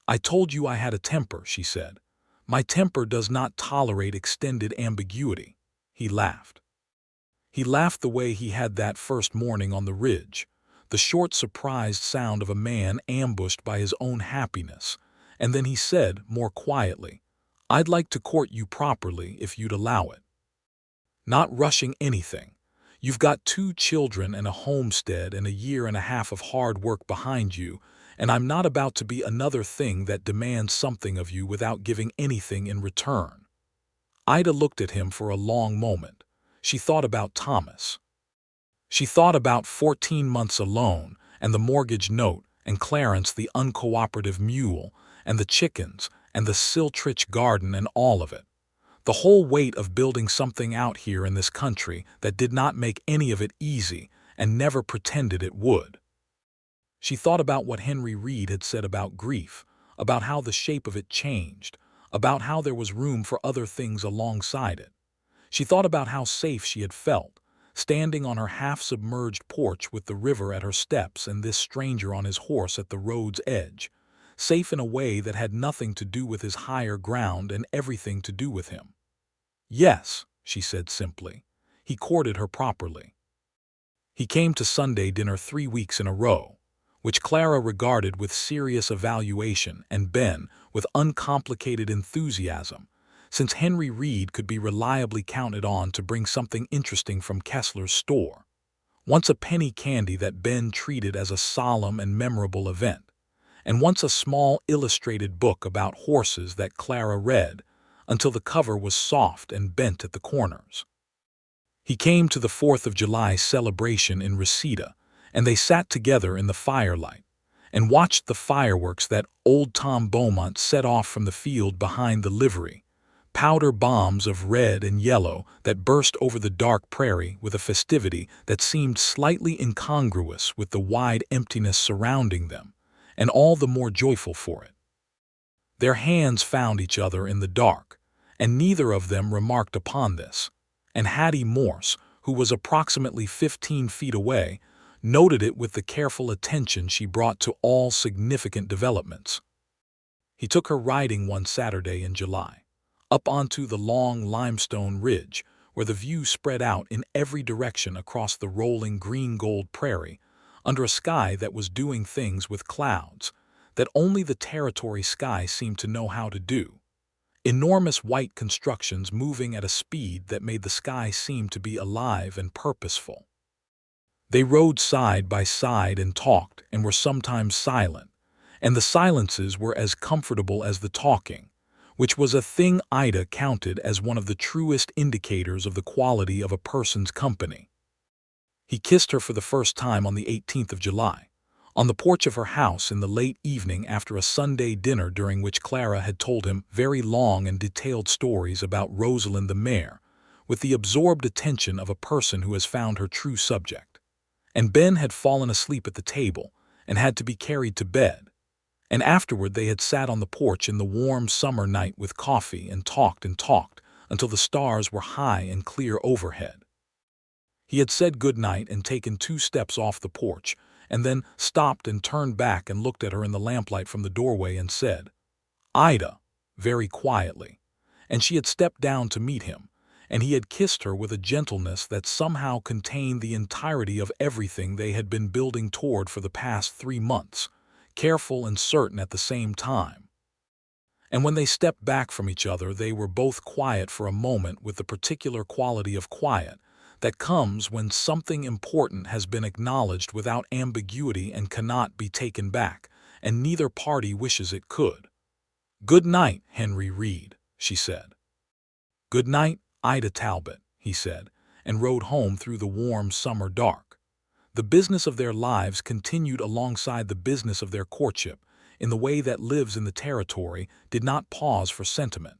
"I told you I had a temper," she said. "My temper does not tolerate extended ambiguity." He laughed. He laughed the way he had that first morning on the ridge, the short, surprised sound of a man ambushed by his own happiness, and then he said, more quietly, "I'd like to court you properly if you'd allow it. Not rushing anything. You've got 2 children and a homestead and a year and a half of hard work behind you, and I'm not about to be another thing that demands something of you without giving anything in return." Ida looked at him for a long moment. She thought about Thomas. She thought about 14 months alone, and the mortgage note, and Clarence the uncooperative mule, and the chickens, and the Siltrich garden, and all of it. The whole weight of building something out here in this country that did not make any of it easy and never pretended it would. She thought about what Henry Reed had said about grief, about how the shape of it changed, about how there was room for other things alongside it. She thought about how safe she had felt, standing on her half-submerged porch with the river at her steps and this stranger on his horse at the road's edge, safe in a way that had nothing to do with his higher ground and everything to do with him. "Yes," she said simply, "he courted her properly. He came to Sunday dinner 3 weeks in a row," which Clara regarded with serious evaluation, and Ben with uncomplicated enthusiasm, since Henry Reed could be reliably counted on to bring something interesting from Kessler's store. Once a penny candy that Ben treated as a solemn and memorable event, and once a small illustrated book about horses that Clara read until the cover was soft and bent at the corners. He came to the 4th of July celebration in Reseda, and they sat together in the firelight and watched the fireworks that old Tom Beaumont set off from the field behind the livery, powder bombs of red and yellow that burst over the dark prairie with a festivity that seemed slightly incongruous with the wide emptiness surrounding them, and all the more joyful for it. Their hands found each other in the dark, and neither of them remarked upon this, and Hattie Morse, who was approximately 15 feet away, noted it with the careful attention she brought to all significant developments. He took her riding one Saturday in July, up onto the long limestone ridge, where the view spread out in every direction across the rolling green-gold prairie, under a sky that was doing things with clouds that only the territory sky seemed to know how to do. Enormous white constructions moving at a speed that made the sky seem to be alive and purposeful. They rode side by side and talked and were sometimes silent, and the silences were as comfortable as the talking, which was a thing Ida counted as one of the truest indicators of the quality of a person's company. He kissed her for the first time on the 18th of July, on the porch of her house in the late evening after a Sunday dinner during which Clara had told him very long and detailed stories about Rosalind the mare, with the absorbed attention of a person who has found her true subject. And Ben had fallen asleep at the table and had to be carried to bed, and afterward they had sat on the porch in the warm summer night with coffee and talked until the stars were high and clear overhead. He had said good night and taken 2 steps off the porch, and then stopped and turned back and looked at her in the lamplight from the doorway and said, "Ida," very quietly, and she had stepped down to meet him, and he had kissed her with a gentleness that somehow contained the entirety of everything they had been building toward for the past 3 months, careful and certain at the same time. And when they stepped back from each other, they were both quiet for a moment with the particular quality of quiet that comes when something important has been acknowledged without ambiguity and cannot be taken back, and neither party wishes it could. "Good night, Henry Reed," she said. "Good night, Ida Talbot," he said, and rode home through the warm summer dark. The business of their lives continued alongside the business of their courtship, in the way that lives in the territory did not pause for sentiment.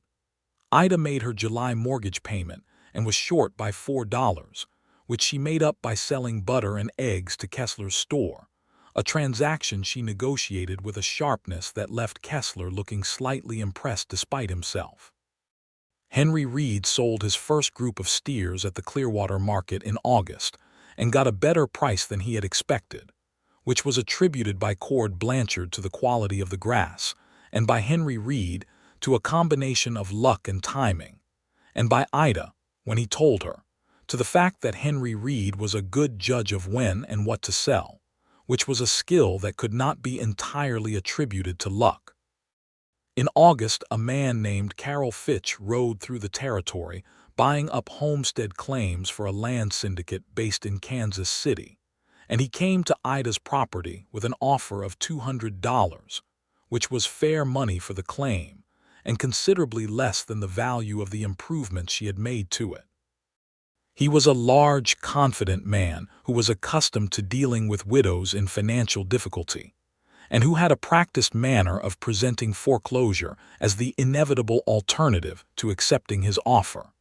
Ida made her July mortgage payment and was short by $4, which she made up by selling butter and eggs to Kessler's store, a transaction she negotiated with a sharpness that left Kessler looking slightly impressed despite himself. Henry Reed sold his first group of steers at the Clearwater market in August and got a better price than he had expected, which was attributed by Cord Blanchard to the quality of the grass, and by Henry Reed to a combination of luck and timing, and by Ida, when he told her, to the fact that Henry Reed was a good judge of when and what to sell, which was a skill that could not be entirely attributed to luck. In August, a man named Carroll Fitch rode through the territory, buying up homestead claims for a land syndicate based in Kansas City, and he came to Ida's property with an offer of $200, which was fair money for the claim, and considerably less than the value of the improvements she had made to it. He was a large, confident man who was accustomed to dealing with widows in financial difficulty, and who had a practiced manner of presenting foreclosure as the inevitable alternative to accepting his offer.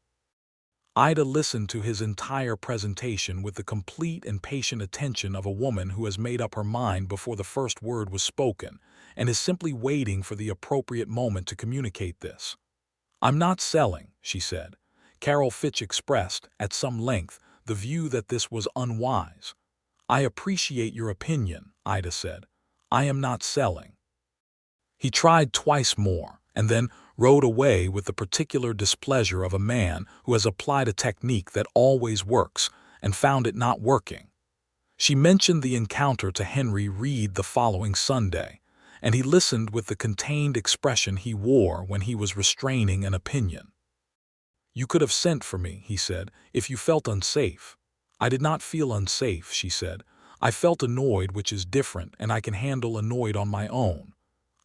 Ida listened to his entire presentation with the complete and patient attention of a woman who has made up her mind before the first word was spoken and is simply waiting for the appropriate moment to communicate this. "I'm not selling," she said. Carroll Fitch expressed, at some length, the view that this was unwise. "I appreciate your opinion," Ida said. "I am not selling." He tried twice more, and then rode away with the particular displeasure of a man who has applied a technique that always works and found it not working. She mentioned the encounter to Henry Reed the following Sunday, and he listened with the contained expression he wore when he was restraining an opinion. "You could have sent for me," he said, "if you felt unsafe." "I did not feel unsafe," she said. "I felt annoyed, which is different, and I can handle annoyed on my own."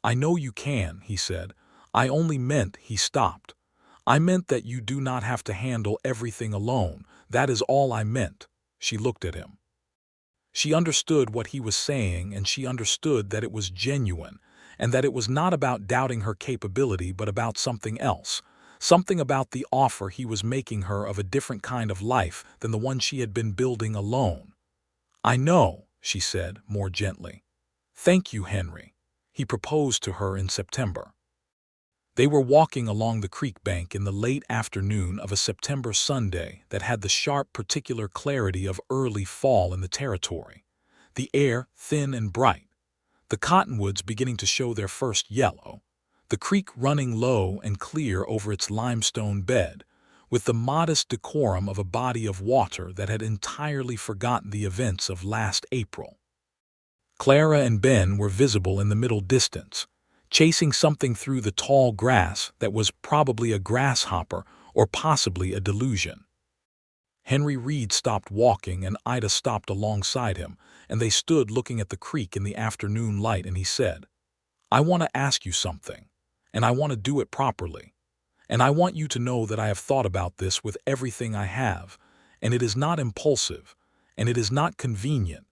"I know you can," he said. "I only meant," he stopped. "I meant that you do not have to handle everything alone. That is all I meant." She looked at him. She understood what he was saying, and she understood that it was genuine, and that it was not about doubting her capability but about something else, something about the offer he was making her of a different kind of life than the one she had been building alone. "I know," she said, more gently. "Thank you, Henry." He proposed to her in September. They were walking along the creek bank in the late afternoon of a September Sunday that had the sharp particular clarity of early fall in the territory. The air thin and bright, the cottonwoods beginning to show their first yellow, the creek running low and clear over its limestone bed, with the modest decorum of a body of water that had entirely forgotten the events of last April. Clara and Ben were visible in the middle distance, chasing something through the tall grass that was probably a grasshopper or possibly a delusion. Henry Reed stopped walking and Ida stopped alongside him, and they stood looking at the creek in the afternoon light, and he said, "I want to ask you something, and I want to do it properly. And I want you to know that I have thought about this with everything I have, and it is not impulsive, and it is not convenient,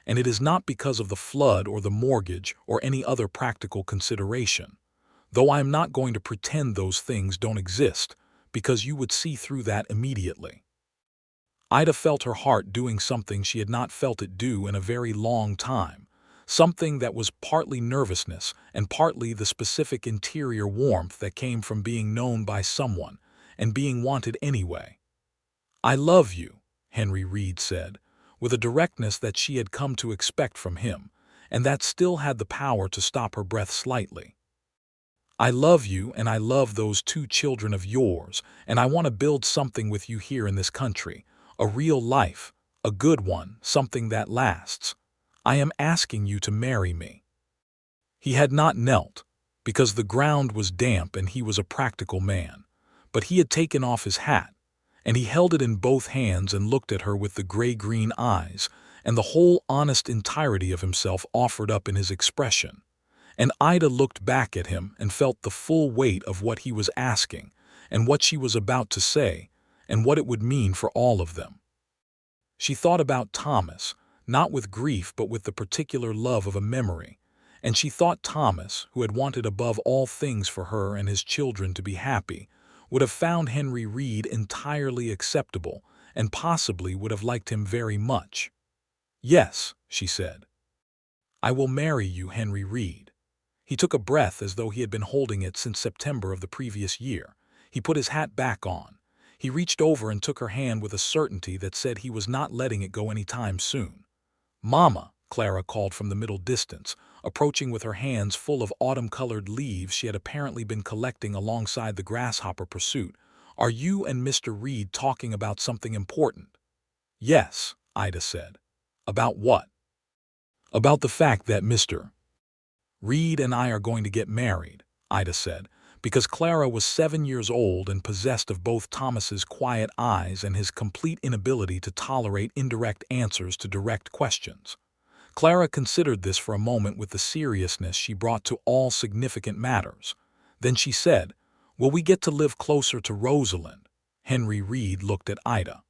and it is not because of the flood or the mortgage or any other practical consideration, though I am not going to pretend those things don't exist, because you would see through that immediately." Ida felt her heart doing something she had not felt it do in a very long time, something that was partly nervousness and partly the specific interior warmth that came from being known by someone and being wanted anyway. "I love you," Henry Reed said, with a directness that she had come to expect from him, and that still had the power to stop her breath slightly. "I love you, and I love those two children of yours, and I want to build something with you here in this country, a real life, a good one, something that lasts. I am asking you to marry me." He had not knelt, because the ground was damp and he was a practical man, but he had taken off his hat, and he held it in both hands and looked at her with the gray-green eyes, and the whole honest entirety of himself offered up in his expression. And Ida looked back at him and felt the full weight of what he was asking, and what she was about to say, and what it would mean for all of them. She thought about Thomas, not with grief but with the particular love of a memory, and she thought Thomas, who had wanted above all things for her and his children to be happy, would have found Henry Reed entirely acceptable and possibly would have liked him very much. "Yes," she said. "I will marry you, Henry Reed." He took a breath as though he had been holding it since September of the previous year. He put his hat back on. He reached over and took her hand with a certainty that said he was not letting it go any time soon. "Mama," Clara called from the middle distance, approaching with her hands full of autumn-colored leaves she had apparently been collecting alongside the grasshopper pursuit, "are you and Mr. Reed talking about something important?" "Yes," Ida said. "About what?" "About the fact that Mr. Reed and I are going to get married," Ida said, because Clara was 7 years old and possessed of both Thomas's quiet eyes and his complete inability to tolerate indirect answers to direct questions. Clara considered this for a moment with the seriousness she brought to all significant matters. Then she said, "Will we get to live closer to Rosalind?" Henry Reed looked at Ida.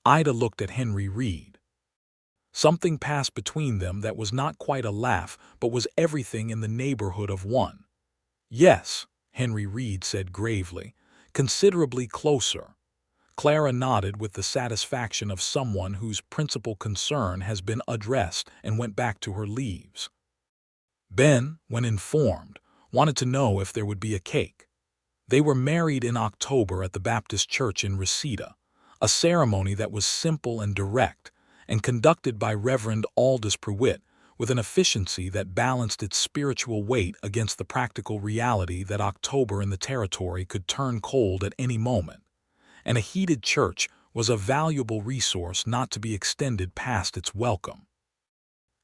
Ida looked at Henry Reed. Something passed between them that was not quite a laugh, but was everything in the neighborhood of one. "Yes," Henry Reed said gravely, "considerably closer." Clara nodded with the satisfaction of someone whose principal concern has been addressed and went back to her leaves. Ben, when informed, wanted to know if there would be a cake. They were married in October at the Baptist Church in Reseda, a ceremony that was simple and direct, and conducted by Reverend Aldous Prewitt with an efficiency that balanced its spiritual weight against the practical reality that October in the territory could turn cold at any moment, and a heated church was a valuable resource not to be extended past its welcome.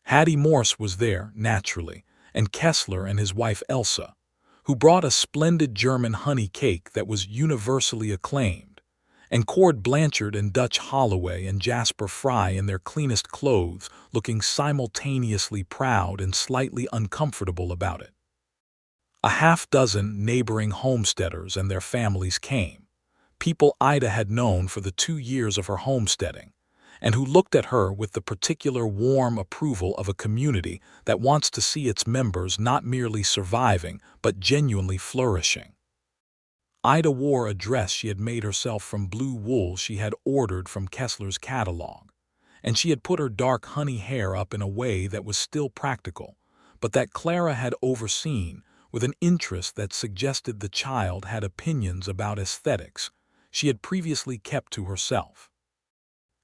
Hattie Morse was there, naturally, and Kessler and his wife Elsa, who brought a splendid German honey cake that was universally acclaimed, and Cord Blanchard and Dutch Holloway and Jasper Fry in their cleanest clothes, looking simultaneously proud and slightly uncomfortable about it. A half-dozen neighboring homesteaders and their families came, people Ida had known for the 2 years of her homesteading, and who looked at her with the particular warm approval of a community that wants to see its members not merely surviving but genuinely flourishing. Ida wore a dress she had made herself from blue wool she had ordered from Kessler's catalog, and she had put her dark honey hair up in a way that was still practical, but that Clara had overseen with an interest that suggested the child had opinions about aesthetics she had previously kept to herself.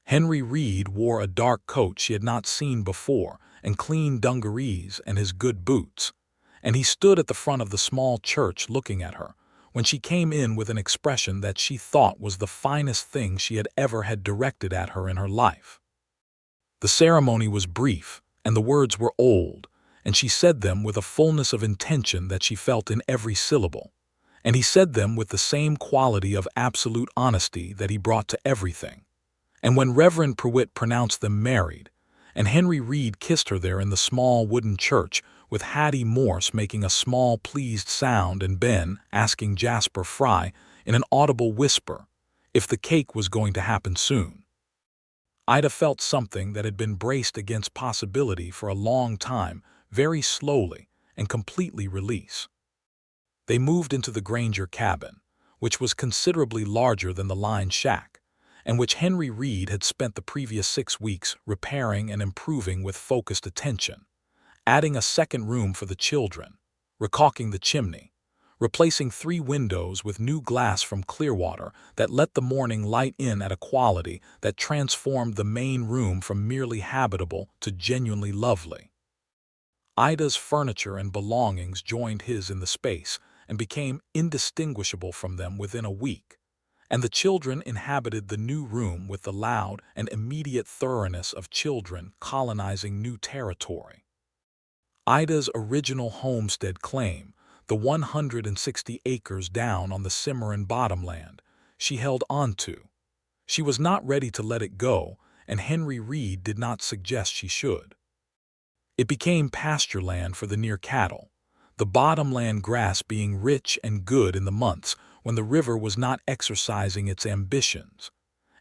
Henry Reed wore a dark coat she had not seen before and clean dungarees and his good boots, and he stood at the front of the small church looking at her when she came in with an expression that she thought was the finest thing she had ever had directed at her in her life. The ceremony was brief, and the words were old, and she said them with a fullness of intention that she felt in every syllable, and he said them with the same quality of absolute honesty that he brought to everything. And when Reverend Pruitt pronounced them married, and Henry Reed kissed her there in the small wooden church, with Hattie Morse making a small pleased sound and Ben asking Jasper Fry in an audible whisper if the cake was going to happen soon, Ida felt something that had been braced against possibility for a long time very slowly and completely release. They moved into the Granger cabin, which was considerably larger than the line shack, and which Henry Reed had spent the previous 6 weeks repairing and improving with focused attention, adding a second room for the children, recaulking the chimney, replacing 3 windows with new glass from Clearwater that let the morning light in at a quality that transformed the main room from merely habitable to genuinely lovely. Ida's furniture and belongings joined his in the space and became indistinguishable from them within a week, and the children inhabited the new room with the loud and immediate thoroughness of children colonizing new territory. Ida's original homestead claim, the 160 acres down on the Cimarron bottomland, she held on to. She was not ready to let it go, and Henry Reed did not suggest she should. It became pasture land for the near cattle, the bottomland grass being rich and good in the months when the river was not exercising its ambitions,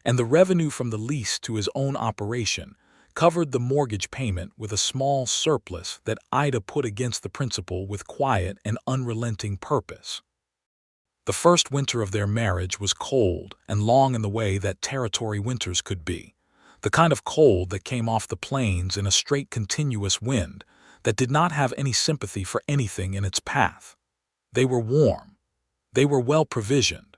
and the revenue from the lease to his own operation covered the mortgage payment with a small surplus that Ida put against the principal with quiet and unrelenting purpose. The first winter of their marriage was cold and long in the way that territory winters could be, the kind of cold that came off the plains in a straight continuous wind that did not have any sympathy for anything in its path. They were warm. They were well provisioned.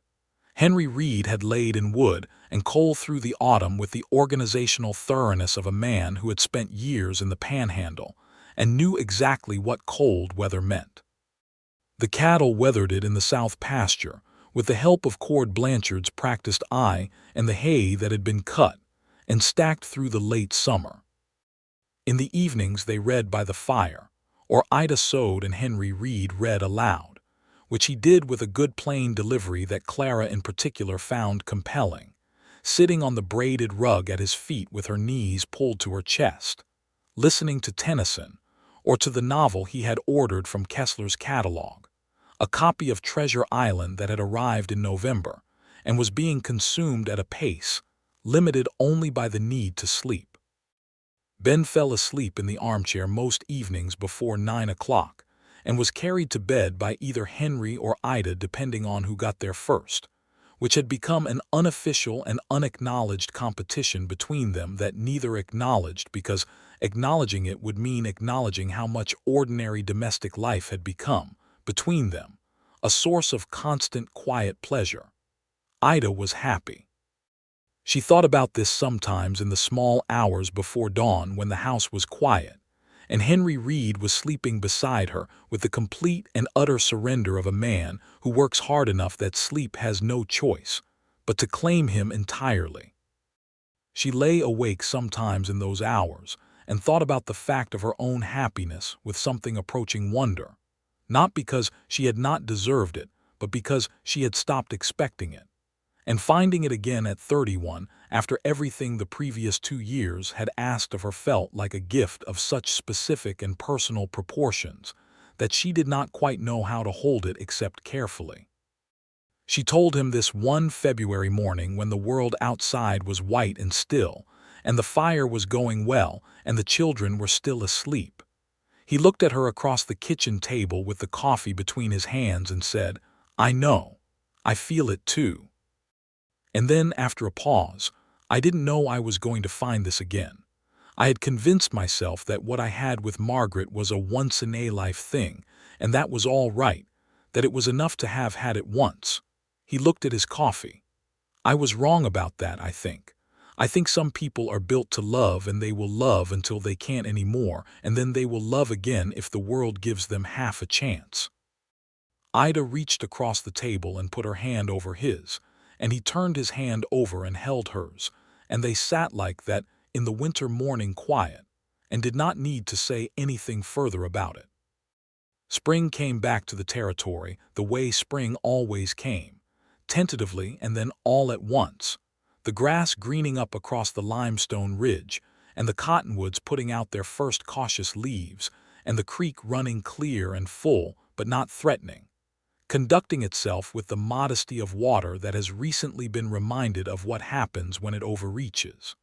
Henry Reed had laid in wood and coal through the autumn with the organizational thoroughness of a man who had spent years in the Panhandle and knew exactly what cold weather meant. The cattle weathered it in the south pasture with the help of Cord Blanchard's practiced eye and the hay that had been cut and stacked through the late summer. In the evenings they read by the fire, or Ida sewed and Henry Reed read aloud, which he did with a good plain delivery that Clara in particular found compelling, sitting on the braided rug at his feet with her knees pulled to her chest, listening to Tennyson, or to the novel he had ordered from Kessler's catalog, a copy of Treasure Island that had arrived in November and was being consumed at a pace limited only by the need to sleep. Ben fell asleep in the armchair most evenings before 9 o'clock, and was carried to bed by either Henry or Ida depending on who got there first, which had become an unofficial and unacknowledged competition between them that neither acknowledged because acknowledging it would mean acknowledging how much ordinary domestic life had become, between them, a source of constant quiet pleasure. Ida was happy. She thought about this sometimes in the small hours before dawn when the house was quiet, and Henry Reed was sleeping beside her with the complete and utter surrender of a man who works hard enough that sleep has no choice but to claim him entirely. She lay awake sometimes in those hours and thought about the fact of her own happiness with something approaching wonder, not because she had not deserved it, but because she had stopped expecting it. And finding it again at 31 after everything the previous 2 years had asked of her felt like a gift of such specific and personal proportions that she did not quite know how to hold it except carefully. She told him this one February morning when the world outside was white and still, and the fire was going well, and the children were still asleep. He looked at her across the kitchen table with the coffee between his hands and said, "I know. I feel it too." And then, after a pause, "I didn't know I was going to find this again. I had convinced myself that what I had with Margaret was a once-in-a-life thing, and that was all right, that it was enough to have had it once. He looked at his coffee. I was wrong about that, I think. I think some people are built to love, and they will love until they can't anymore, and then they will love again if the world gives them half a chance. Ida reached across the table and put her hand over his, and he turned his hand over and held hers, and they sat like that in the winter morning quiet, and did not need to say anything further about it. Spring came back to the territory the way spring always came, tentatively and then all at once, the grass greening up across the limestone ridge, and the cottonwoods putting out their first cautious leaves, and the creek running clear and full but not threatening, conducting itself with the modesty of water that has recently been reminded of what happens when it overreaches.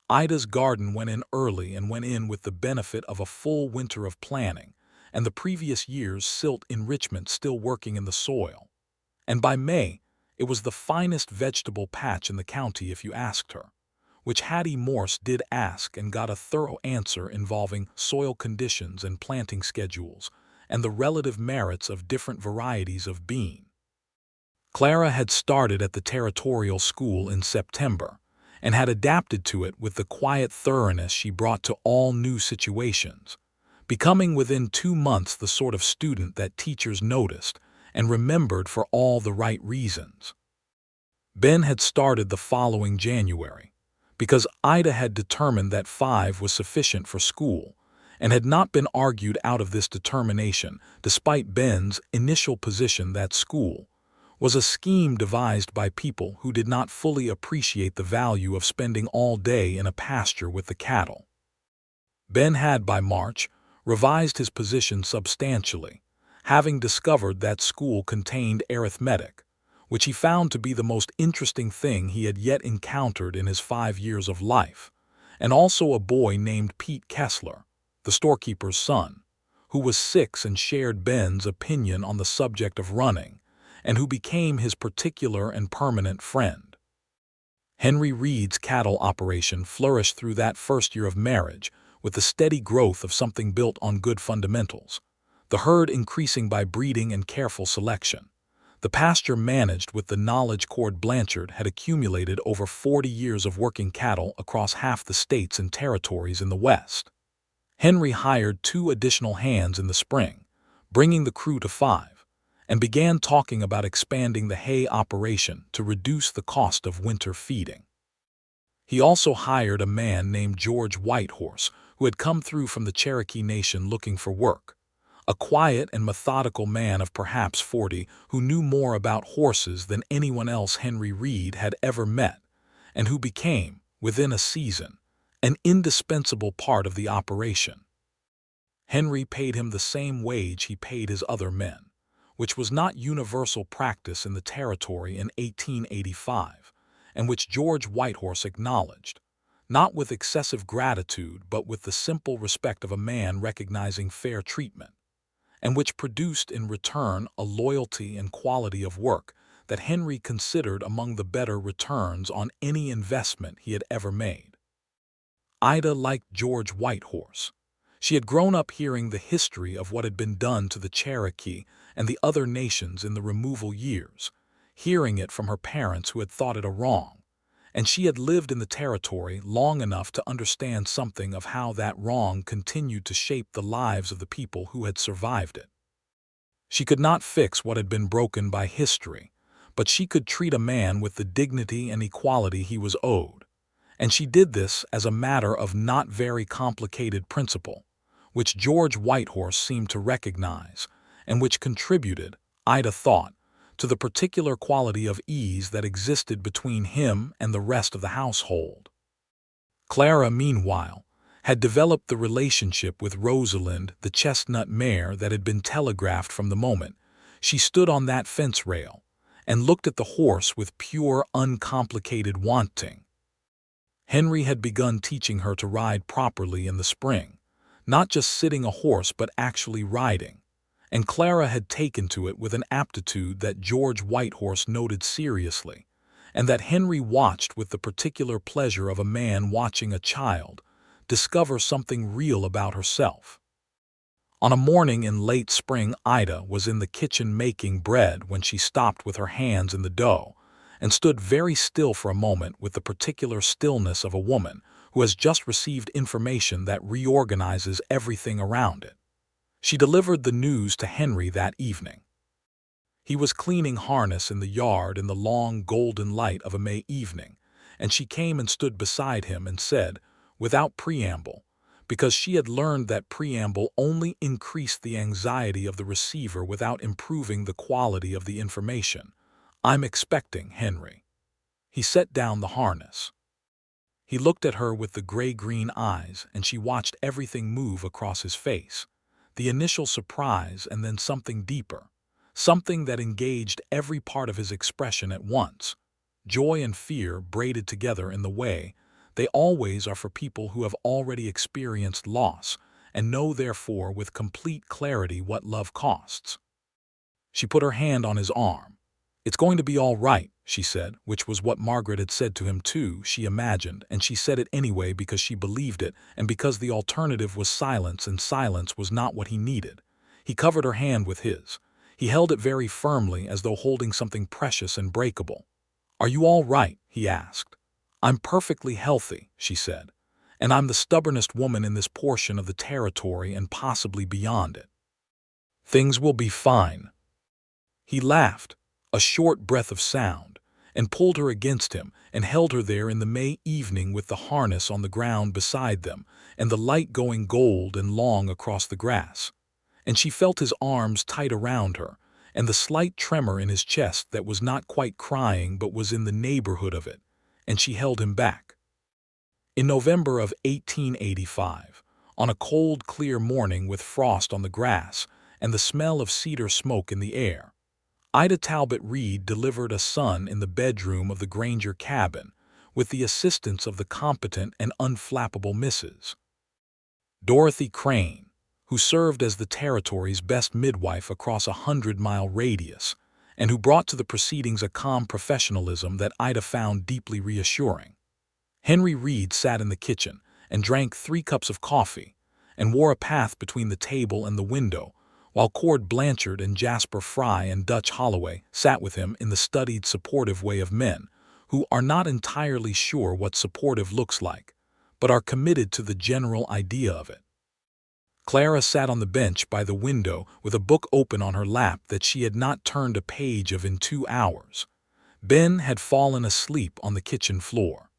Ida's garden went in early and went in with the benefit of a full winter of planning, and the previous year's silt enrichment still working in the soil. And by May, it was the finest vegetable patch in the county if you asked her, which Hattie Morse did ask and got a thorough answer involving soil conditions and planting schedules, and the relative merits of different varieties of bean. Clara had started at the territorial school in September, and had adapted to it with the quiet thoroughness she brought to all new situations, becoming within 2 months the sort of student that teachers noticed and remembered for all the right reasons. Ben had started the following January, because Ida had determined that 5 was sufficient for school, and had not been argued out of this determination despite Ben's initial position that school was a scheme devised by people who did not fully appreciate the value of spending all day in a pasture with the cattle. Ben had, by March, revised his position substantially, having discovered that school contained arithmetic, which he found to be the most interesting thing he had yet encountered in his 5 years of life, and also a boy named Pete Kessler, the storekeeper's son, who was 6 and shared Ben's opinion on the subject of running, and who became his particular and permanent friend. Henry Reed's cattle operation flourished through that first year of marriage with the steady growth of something built on good fundamentals, the herd increasing by breeding and careful selection, the pasture managed with the knowledge Cord Blanchard had accumulated over 40 years of working cattle across half the states and territories in the West. Henry hired 2 additional hands in the spring, bringing the crew to 5, and began talking about expanding the hay operation to reduce the cost of winter feeding. He also hired a man named George Whitehorse, who had come through from the Cherokee Nation looking for work, a quiet and methodical man of perhaps 40 who knew more about horses than anyone else Henry Reed had ever met, and who became, within a season, an indispensable part of the operation. Henry paid him the same wage he paid his other men, which was not universal practice in the territory in 1885, and which George Whitehorse acknowledged, not with excessive gratitude but with the simple respect of a man recognizing fair treatment, and which produced in return a loyalty and quality of work that Henry considered among the better returns on any investment he had ever made. Ida liked George Whitehorse. She had grown up hearing the history of what had been done to the Cherokee and the other nations in the removal years, hearing it from her parents who had thought it a wrong, and she had lived in the territory long enough to understand something of how that wrong continued to shape the lives of the people who had survived it. She could not fix what had been broken by history, but she could treat a man with the dignity and equality he was owed, and she did this as a matter of not very complicated principle, which George Whitehorse seemed to recognize, and which contributed, Ida thought, to the particular quality of ease that existed between him and the rest of the household. Clara, meanwhile, had developed the relationship with Rosalind, the chestnut mare that had been telegraphed from the moment she stood on that fence rail and looked at the horse with pure, uncomplicated wanting. Henry had begun teaching her to ride properly in the spring, not just sitting a horse but actually riding, and Clara had taken to it with an aptitude that George Whitehorse noted seriously, and that Henry watched with the particular pleasure of a man watching a child discover something real about herself. On a morning in late spring, Ida was in the kitchen making bread when she stopped with her hands in the dough and stood very still for a moment with the particular stillness of a woman who has just received information that reorganizes everything around it. She delivered the news to Henry that evening. He was cleaning harness in the yard in the long golden light of a May evening, and she came and stood beside him and said, without preamble, because she had learned that preamble only increased the anxiety of the receiver without improving the quality of the information, "I'm expecting Henry." He set down the harness. He looked at her with the gray-green eyes, and she watched everything move across his face, the initial surprise and then something deeper, something that engaged every part of his expression at once. Joy and fear braided together in the way they always are for people who have already experienced loss and know therefore with complete clarity what love costs. She put her hand on his arm. "It's going to be all right," she said, which was what Margaret had said to him too, she imagined, and she said it anyway because she believed it and because the alternative was silence, and silence was not what he needed. He covered her hand with his. He held it very firmly as though holding something precious and breakable. "Are you all right?" he asked. "I'm perfectly healthy," she said, "and I'm the stubbornest woman in this portion of the territory and possibly beyond it. Things will be fine." He laughed, a short breath of sound, and pulled her against him and held her there in the May evening with the harness on the ground beside them and the light going gold and long across the grass. And she felt his arms tight around her and the slight tremor in his chest that was not quite crying but was in the neighborhood of it, and she held him back. In November of 1885, on a cold, clear morning with frost on the grass and the smell of cedar smoke in the air, Ida Talbot Reed delivered a son in the bedroom of the Granger cabin with the assistance of the competent and unflappable Mrs. Dorothy Crane, who served as the territory's best midwife across a 100-mile radius, and who brought to the proceedings a calm professionalism that Ida found deeply reassuring. Henry Reed sat in the kitchen and drank 3 cups of coffee and wore a path between the table and the window, while Cord Blanchard and Jasper Fry and Dutch Holloway sat with him in the studied supportive way of men who are not entirely sure what supportive looks like, but are committed to the general idea of it. Clara sat on the bench by the window with a book open on her lap that she had not turned a page of in 2 hours. Ben had fallen asleep on the kitchen floor.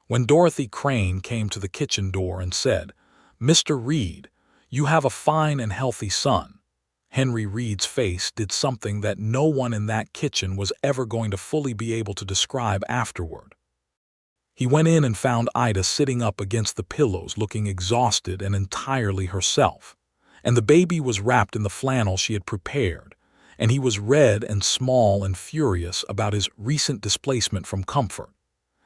When Dorothy Crane came to the kitchen door and said, "Mr. Reed, you have a fine and healthy son," Henry Reed's face did something that no one in that kitchen was ever going to fully be able to describe afterward. He went in and found Ida sitting up against the pillows looking exhausted and entirely herself, and the baby was wrapped in the flannel she had prepared, and he was red and small and furious about his recent displacement from comfort.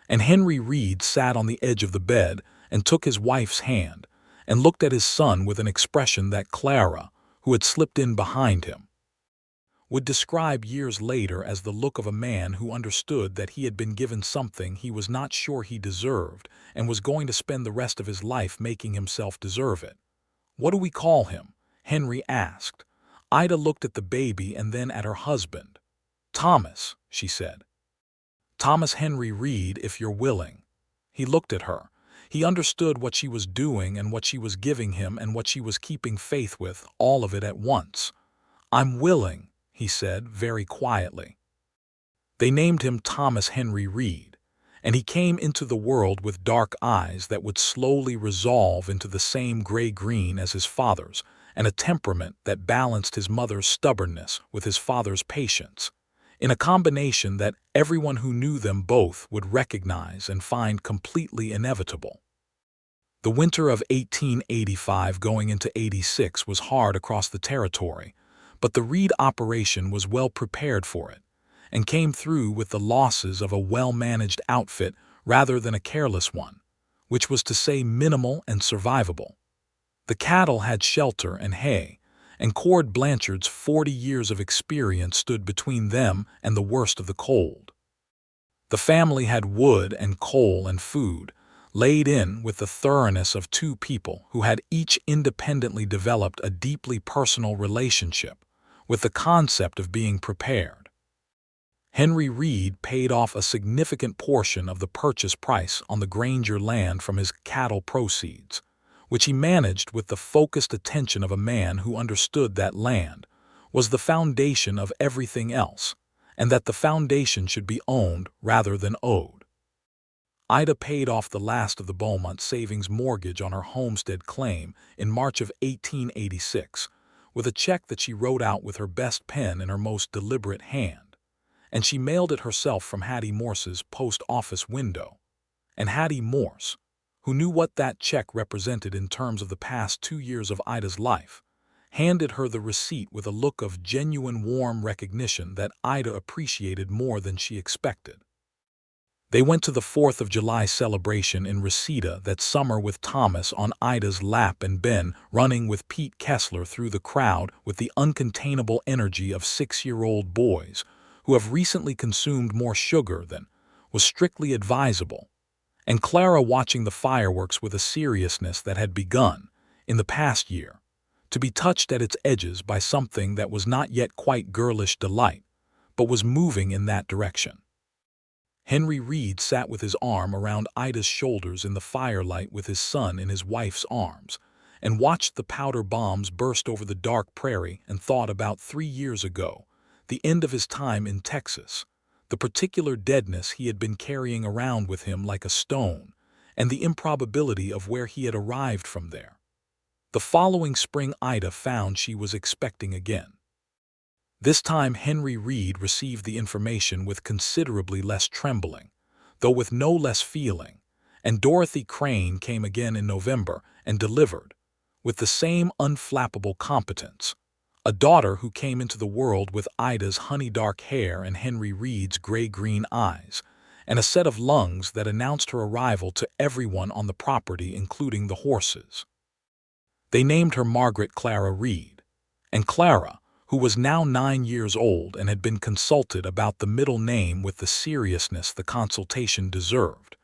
And Henry Reed sat on the edge of the bed and took his wife's hand and looked at his son with an expression that Clara, who had slipped in behind him, would describe years later as the look of a man who understood that he had been given something he was not sure he deserved and was going to spend the rest of his life making himself deserve it. "What do we call him?" Henry asked. Ida looked at the baby and then at her husband. "Thomas," she said. "Thomas Henry Reed, if you're willing." He looked at her. He understood what she was doing and what she was giving him and what she was keeping faith with, all of it at once. "I'm willing," he said very quietly. They named him Thomas Henry Reed, and he came into the world with dark eyes that would slowly resolve into the same gray-green as his father's, and a temperament that balanced his mother's stubbornness with his father's patience, in a combination that everyone who knew them both would recognize and find completely inevitable. The winter of 1885 going into 86 was hard across the territory, but the Reed operation was well prepared for it, and came through with the losses of a well-managed outfit rather than a careless one, which was to say minimal and survivable. The cattle had shelter and hay, and Cord Blanchard's 40 years of experience stood between them and the worst of the cold. The family had wood and coal and food, laid in with the thoroughness of two people who had each independently developed a deeply personal relationship with the concept of being prepared. Henry Reed paid off a significant portion of the purchase price on the Granger land from his cattle proceeds, which he managed with the focused attention of a man who understood that land was the foundation of everything else, and that the foundation should be owned rather than owed. Ida paid off the last of the Beaumont savings mortgage on her homestead claim in March of 1886 with a check that she wrote out with her best pen in her most deliberate hand, and she mailed it herself from Hattie Morse's post office window. And Hattie Morse, who knew what that check represented in terms of the past 2 years of Ida's life, handed her the receipt with a look of genuine warm recognition that Ida appreciated more than she expected. They went to the 4th of July celebration in Reseda that summer with Thomas on Ida's lap and Ben running with Pete Kessler through the crowd with the uncontainable energy of 6-year-old boys who have recently consumed more sugar than was strictly advisable, and Clara watching the fireworks with a seriousness that had begun, in the past year, to be touched at its edges by something that was not yet quite girlish delight, but was moving in that direction. Henry Reed sat with his arm around Ida's shoulders in the firelight with his son in his wife's arms, and watched the powder bombs burst over the dark prairie and thought about 3 years ago, the end of his time in Texas, the particular deadness he had been carrying around with him like a stone, and the improbability of where he had arrived from there. The following spring Ida found she was expecting again. This time Henry Reed received the information with considerably less trembling, though with no less feeling, and Dorothy Crane came again in November and delivered, with the same unflappable competence, a daughter who came into the world with Ida's honey-dark hair and Henry Reed's gray-green eyes, and a set of lungs that announced her arrival to everyone on the property, including the horses. They named her Margaret Clara Reed, and Clara, who was now 9 years old and had been consulted about the middle name with the seriousness the consultation deserved,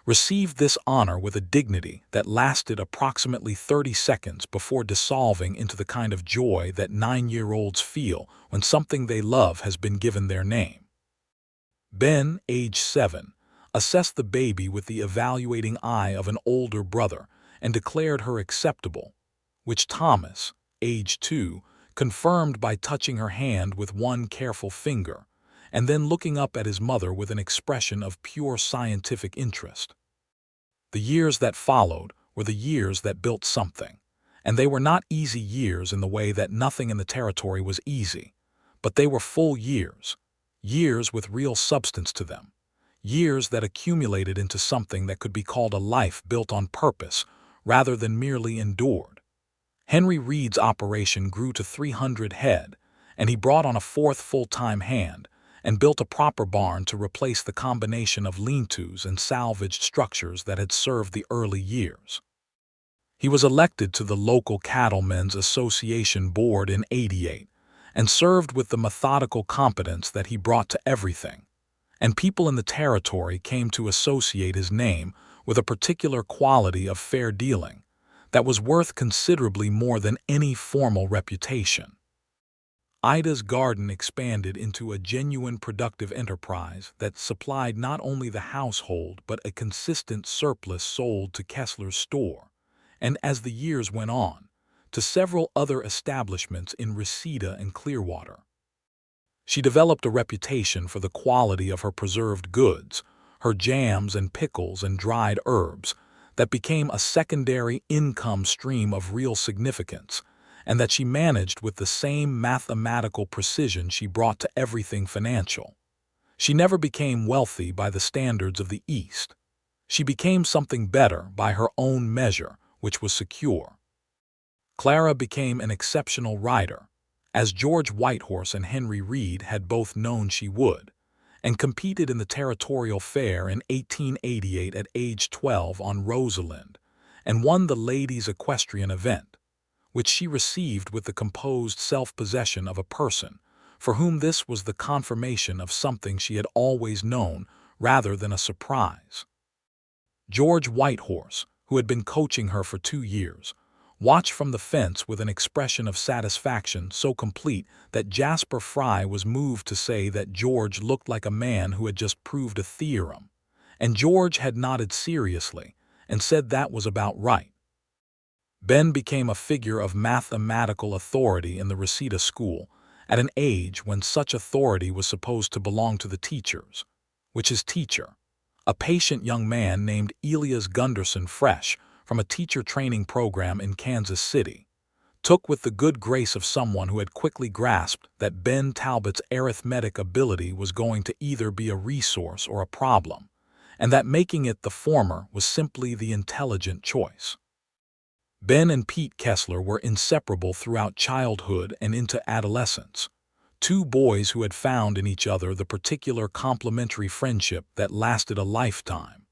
received this honor with a dignity that lasted approximately 30 seconds before dissolving into the kind of joy that 9-year-olds feel when something they love has been given their name. Ben, age 7, assessed the baby with the evaluating eye of an older brother and declared her acceptable, which Thomas, age 2, confirmed by touching her hand with one careful finger, and then looking up at his mother with an expression of pure scientific interest. The years that followed were the years that built something, and they were not easy years in the way that nothing in the territory was easy, but they were full years, years with real substance to them, years that accumulated into something that could be called a life built on purpose rather than merely endured. Henry Reed's operation grew to 300 head, and he brought on a 4th full-time hand and built a proper barn to replace the combination of lean-tos and salvaged structures that had served the early years. He was elected to the local Cattlemen's Association board in '88 and served with the methodical competence that he brought to everything, and people in the territory came to associate his name with a particular quality of fair dealing that was worth considerably more than any formal reputation. Ida's garden expanded into a genuine productive enterprise that supplied not only the household but a consistent surplus sold to Kessler's store, and as the years went on, to several other establishments in Reseda and Clearwater. She developed a reputation for the quality of her preserved goods, her jams and pickles and dried herbs, that became a secondary income stream of real significance, and that she managed with the same mathematical precision she brought to everything financial. She never became wealthy by the standards of the East. She became something better by her own measure, which was secure. Clara became an exceptional rider, as George Whitehorse and Henry Reed had both known she would, and competed in the territorial fair in 1888 at age 12 on Rosalind, and won the ladies' equestrian event, which she received with the composed self-possession of a person for whom this was the confirmation of something she had always known rather than a surprise. George Whitehorse, who had been coaching her for 2 years, watched from the fence with an expression of satisfaction so complete that Jasper Fry was moved to say that George looked like a man who had just proved a theorem, and George had nodded seriously and said that was about right. Ben became a figure of mathematical authority in the Reseda school at an age when such authority was supposed to belong to the teachers, which his teacher, a patient young man named Elias Gunderson Fresh from a teacher training program in Kansas City, took with the good grace of someone who had quickly grasped that Ben Talbot's arithmetic ability was going to either be a resource or a problem, and that making it the former was simply the intelligent choice. Ben and Pete Kessler were inseparable throughout childhood and into adolescence, two boys who had found in each other the particular complementary friendship that lasted a lifetime,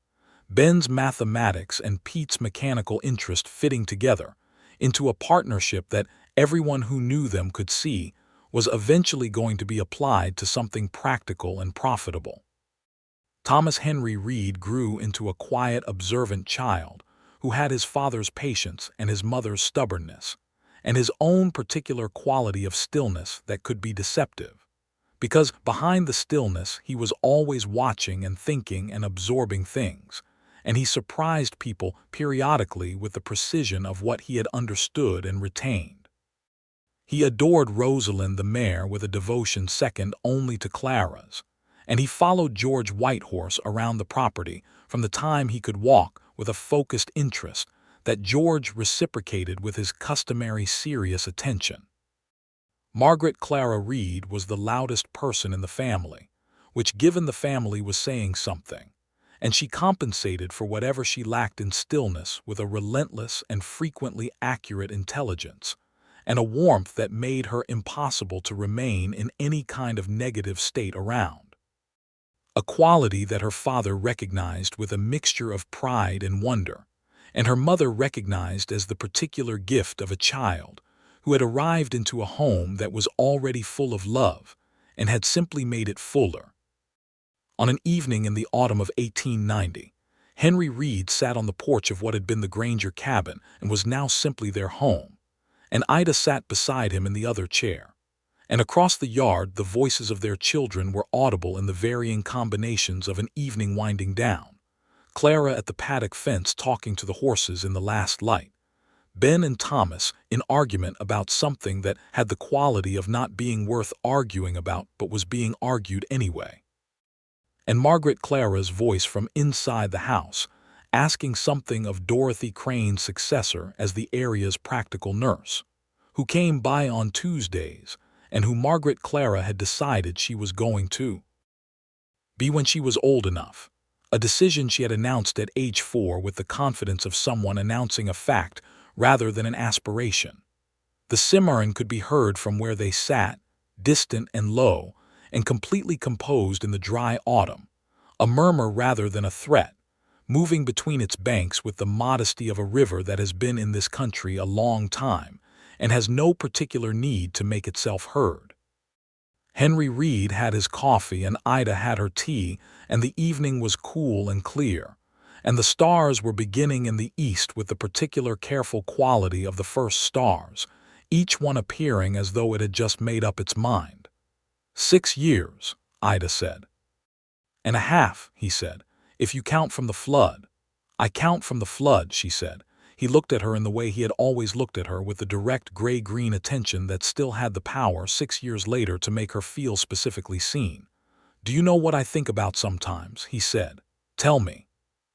Ben's mathematics and Pete's mechanical interest fitting together into a partnership that everyone who knew them could see was eventually going to be applied to something practical and profitable. Thomas Henry Reed grew into a quiet, observant child who had his father's patience and his mother's stubbornness, and his own particular quality of stillness that could be deceptive, because behind the stillness he was always watching and thinking and absorbing things, and he surprised people periodically with the precision of what he had understood and retained. He adored Rosalind the mare with a devotion second only to Clara's, and he followed George Whitehorse around the property from the time he could walk with a focused interest that George reciprocated with his customary serious attention. Margaret Clara Reed was the loudest person in the family, which given the family was saying something, and she compensated for whatever she lacked in stillness with a relentless and frequently accurate intelligence, and a warmth that made her impossible to remain in any kind of negative state around. A quality that her father recognized with a mixture of pride and wonder, and her mother recognized as the particular gift of a child who had arrived into a home that was already full of love and had simply made it fuller. On an evening in the autumn of 1890, Henry Reed sat on the porch of what had been the Granger cabin and was now simply their home, and Ida sat beside him in the other chair. And across the yard the voices of their children were audible in the varying combinations of an evening winding down. Clara at the paddock fence talking to the horses in the last light, Ben and Thomas in argument about something that had the quality of not being worth arguing about but was being argued anyway, and Margaret Clara's voice from inside the house, asking something of Dorothy Crane's successor as the area's practical nurse, who came by on Tuesdays, and who Margaret Clara had decided she was going to be when she was old enough, a decision she had announced at age 4 with the confidence of someone announcing a fact rather than an aspiration. The Cimarron could be heard from where they sat, distant and low, and completely composed in the dry autumn, a murmur rather than a threat, moving between its banks with the modesty of a river that has been in this country a long time and has no particular need to make itself heard. Henry Reed had his coffee and Ida had her tea, and the evening was cool and clear, and the stars were beginning in the east with the particular careful quality of the first stars, each one appearing as though it had just made up its mind. 6 years, Ida said. And a half, he said, if you count from the flood. I count from the flood, she said. He looked at her in the way he had always looked at her, with the direct gray-green attention that still had the power 6 years later to make her feel specifically seen. Do you know what I think about sometimes? He said. Tell me.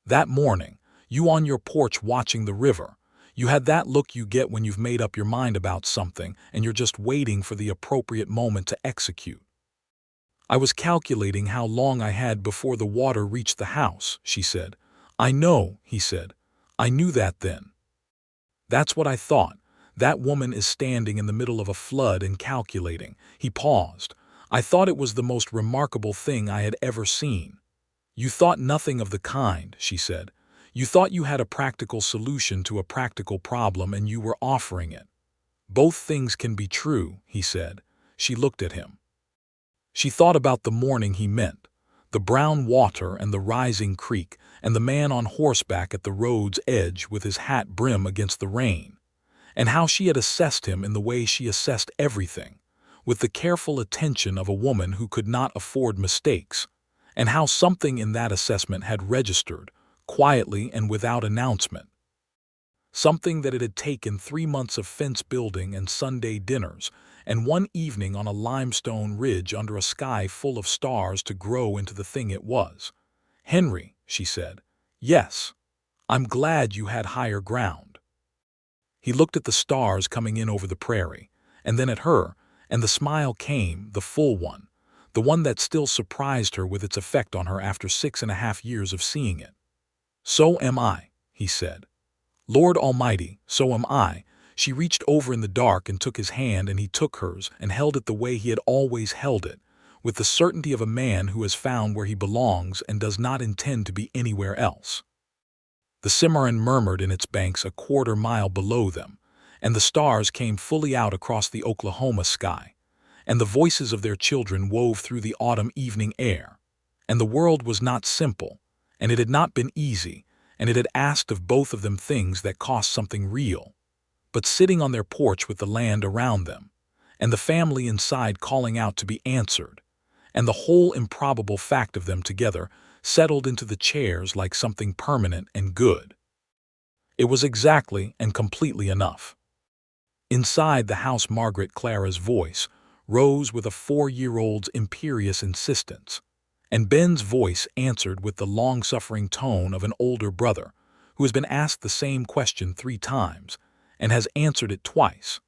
That morning, you on your porch watching the river, you had that look you get when you've made up your mind about something and you're just waiting for the appropriate moment to execute. I was calculating how long I had before the water reached the house, she said. I know, he said. I knew that then. That's what I thought. That woman is standing in the middle of a flood and calculating. He paused. I thought it was the most remarkable thing I had ever seen. You thought nothing of the kind, she said. You thought you had a practical solution to a practical problem and you were offering it. Both things can be true, he said. She looked at him. She thought about the morning he meant, the brown water and the rising creek, and the man on horseback at the road's edge with his hat brim against the rain, and how she had assessed him in the way she assessed everything, with the careful attention of a woman who could not afford mistakes, and how something in that assessment had registered, quietly and without announcement. Something that it had taken 3 months of fence building and Sunday dinners and one evening on a limestone ridge under a sky full of stars to grow into the thing it was. "Henry," she said, "yes, I'm glad you had higher ground." He looked at the stars coming in over the prairie, and then at her, and the smile came, the full one, the one that still surprised her with its effect on her after 6.5 years of seeing it. "So am I," he said. "Lord Almighty, so am I." She reached over in the dark and took his hand, and he took hers and held it the way he had always held it, with the certainty of a man who has found where he belongs and does not intend to be anywhere else. The Cimarron murmured in its banks a quarter-mile below them, and the stars came fully out across the Oklahoma sky, and the voices of their children wove through the autumn evening air. And the world was not simple, and it had not been easy, and it had asked of both of them things that cost something real. But sitting on their porch with the land around them, and the family inside calling out to be answered, and the whole improbable fact of them together settled into the chairs like something permanent and good. It was exactly and completely enough. Inside the house, Margaret Clara's voice rose with a 4-year-old's imperious insistence, and Ben's voice answered with the long-suffering tone of an older brother who has been asked the same question 3 times and has answered it twice.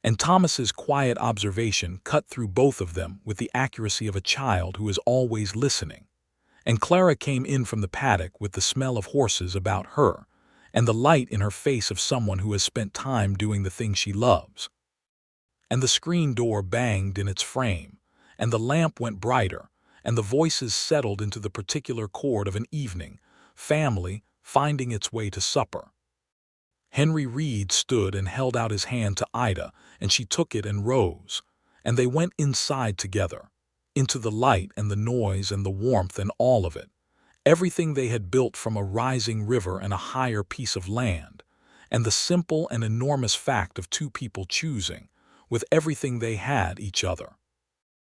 And Thomas's quiet observation cut through both of them with the accuracy of a child who is always listening. And Clara came in from the paddock with the smell of horses about her, and the light in her face of someone who has spent time doing the thing she loves. And the screen door banged in its frame, and the lamp went brighter, and the voices settled into the particular chord of an evening, family finding its way to supper. Henry Reed stood and held out his hand to Ida, and she took it and rose, and they went inside together, into the light and the noise and the warmth and all of it, everything they had built from a rising river and a higher piece of land, and the simple and enormous fact of 2 people choosing, with everything they had, each other.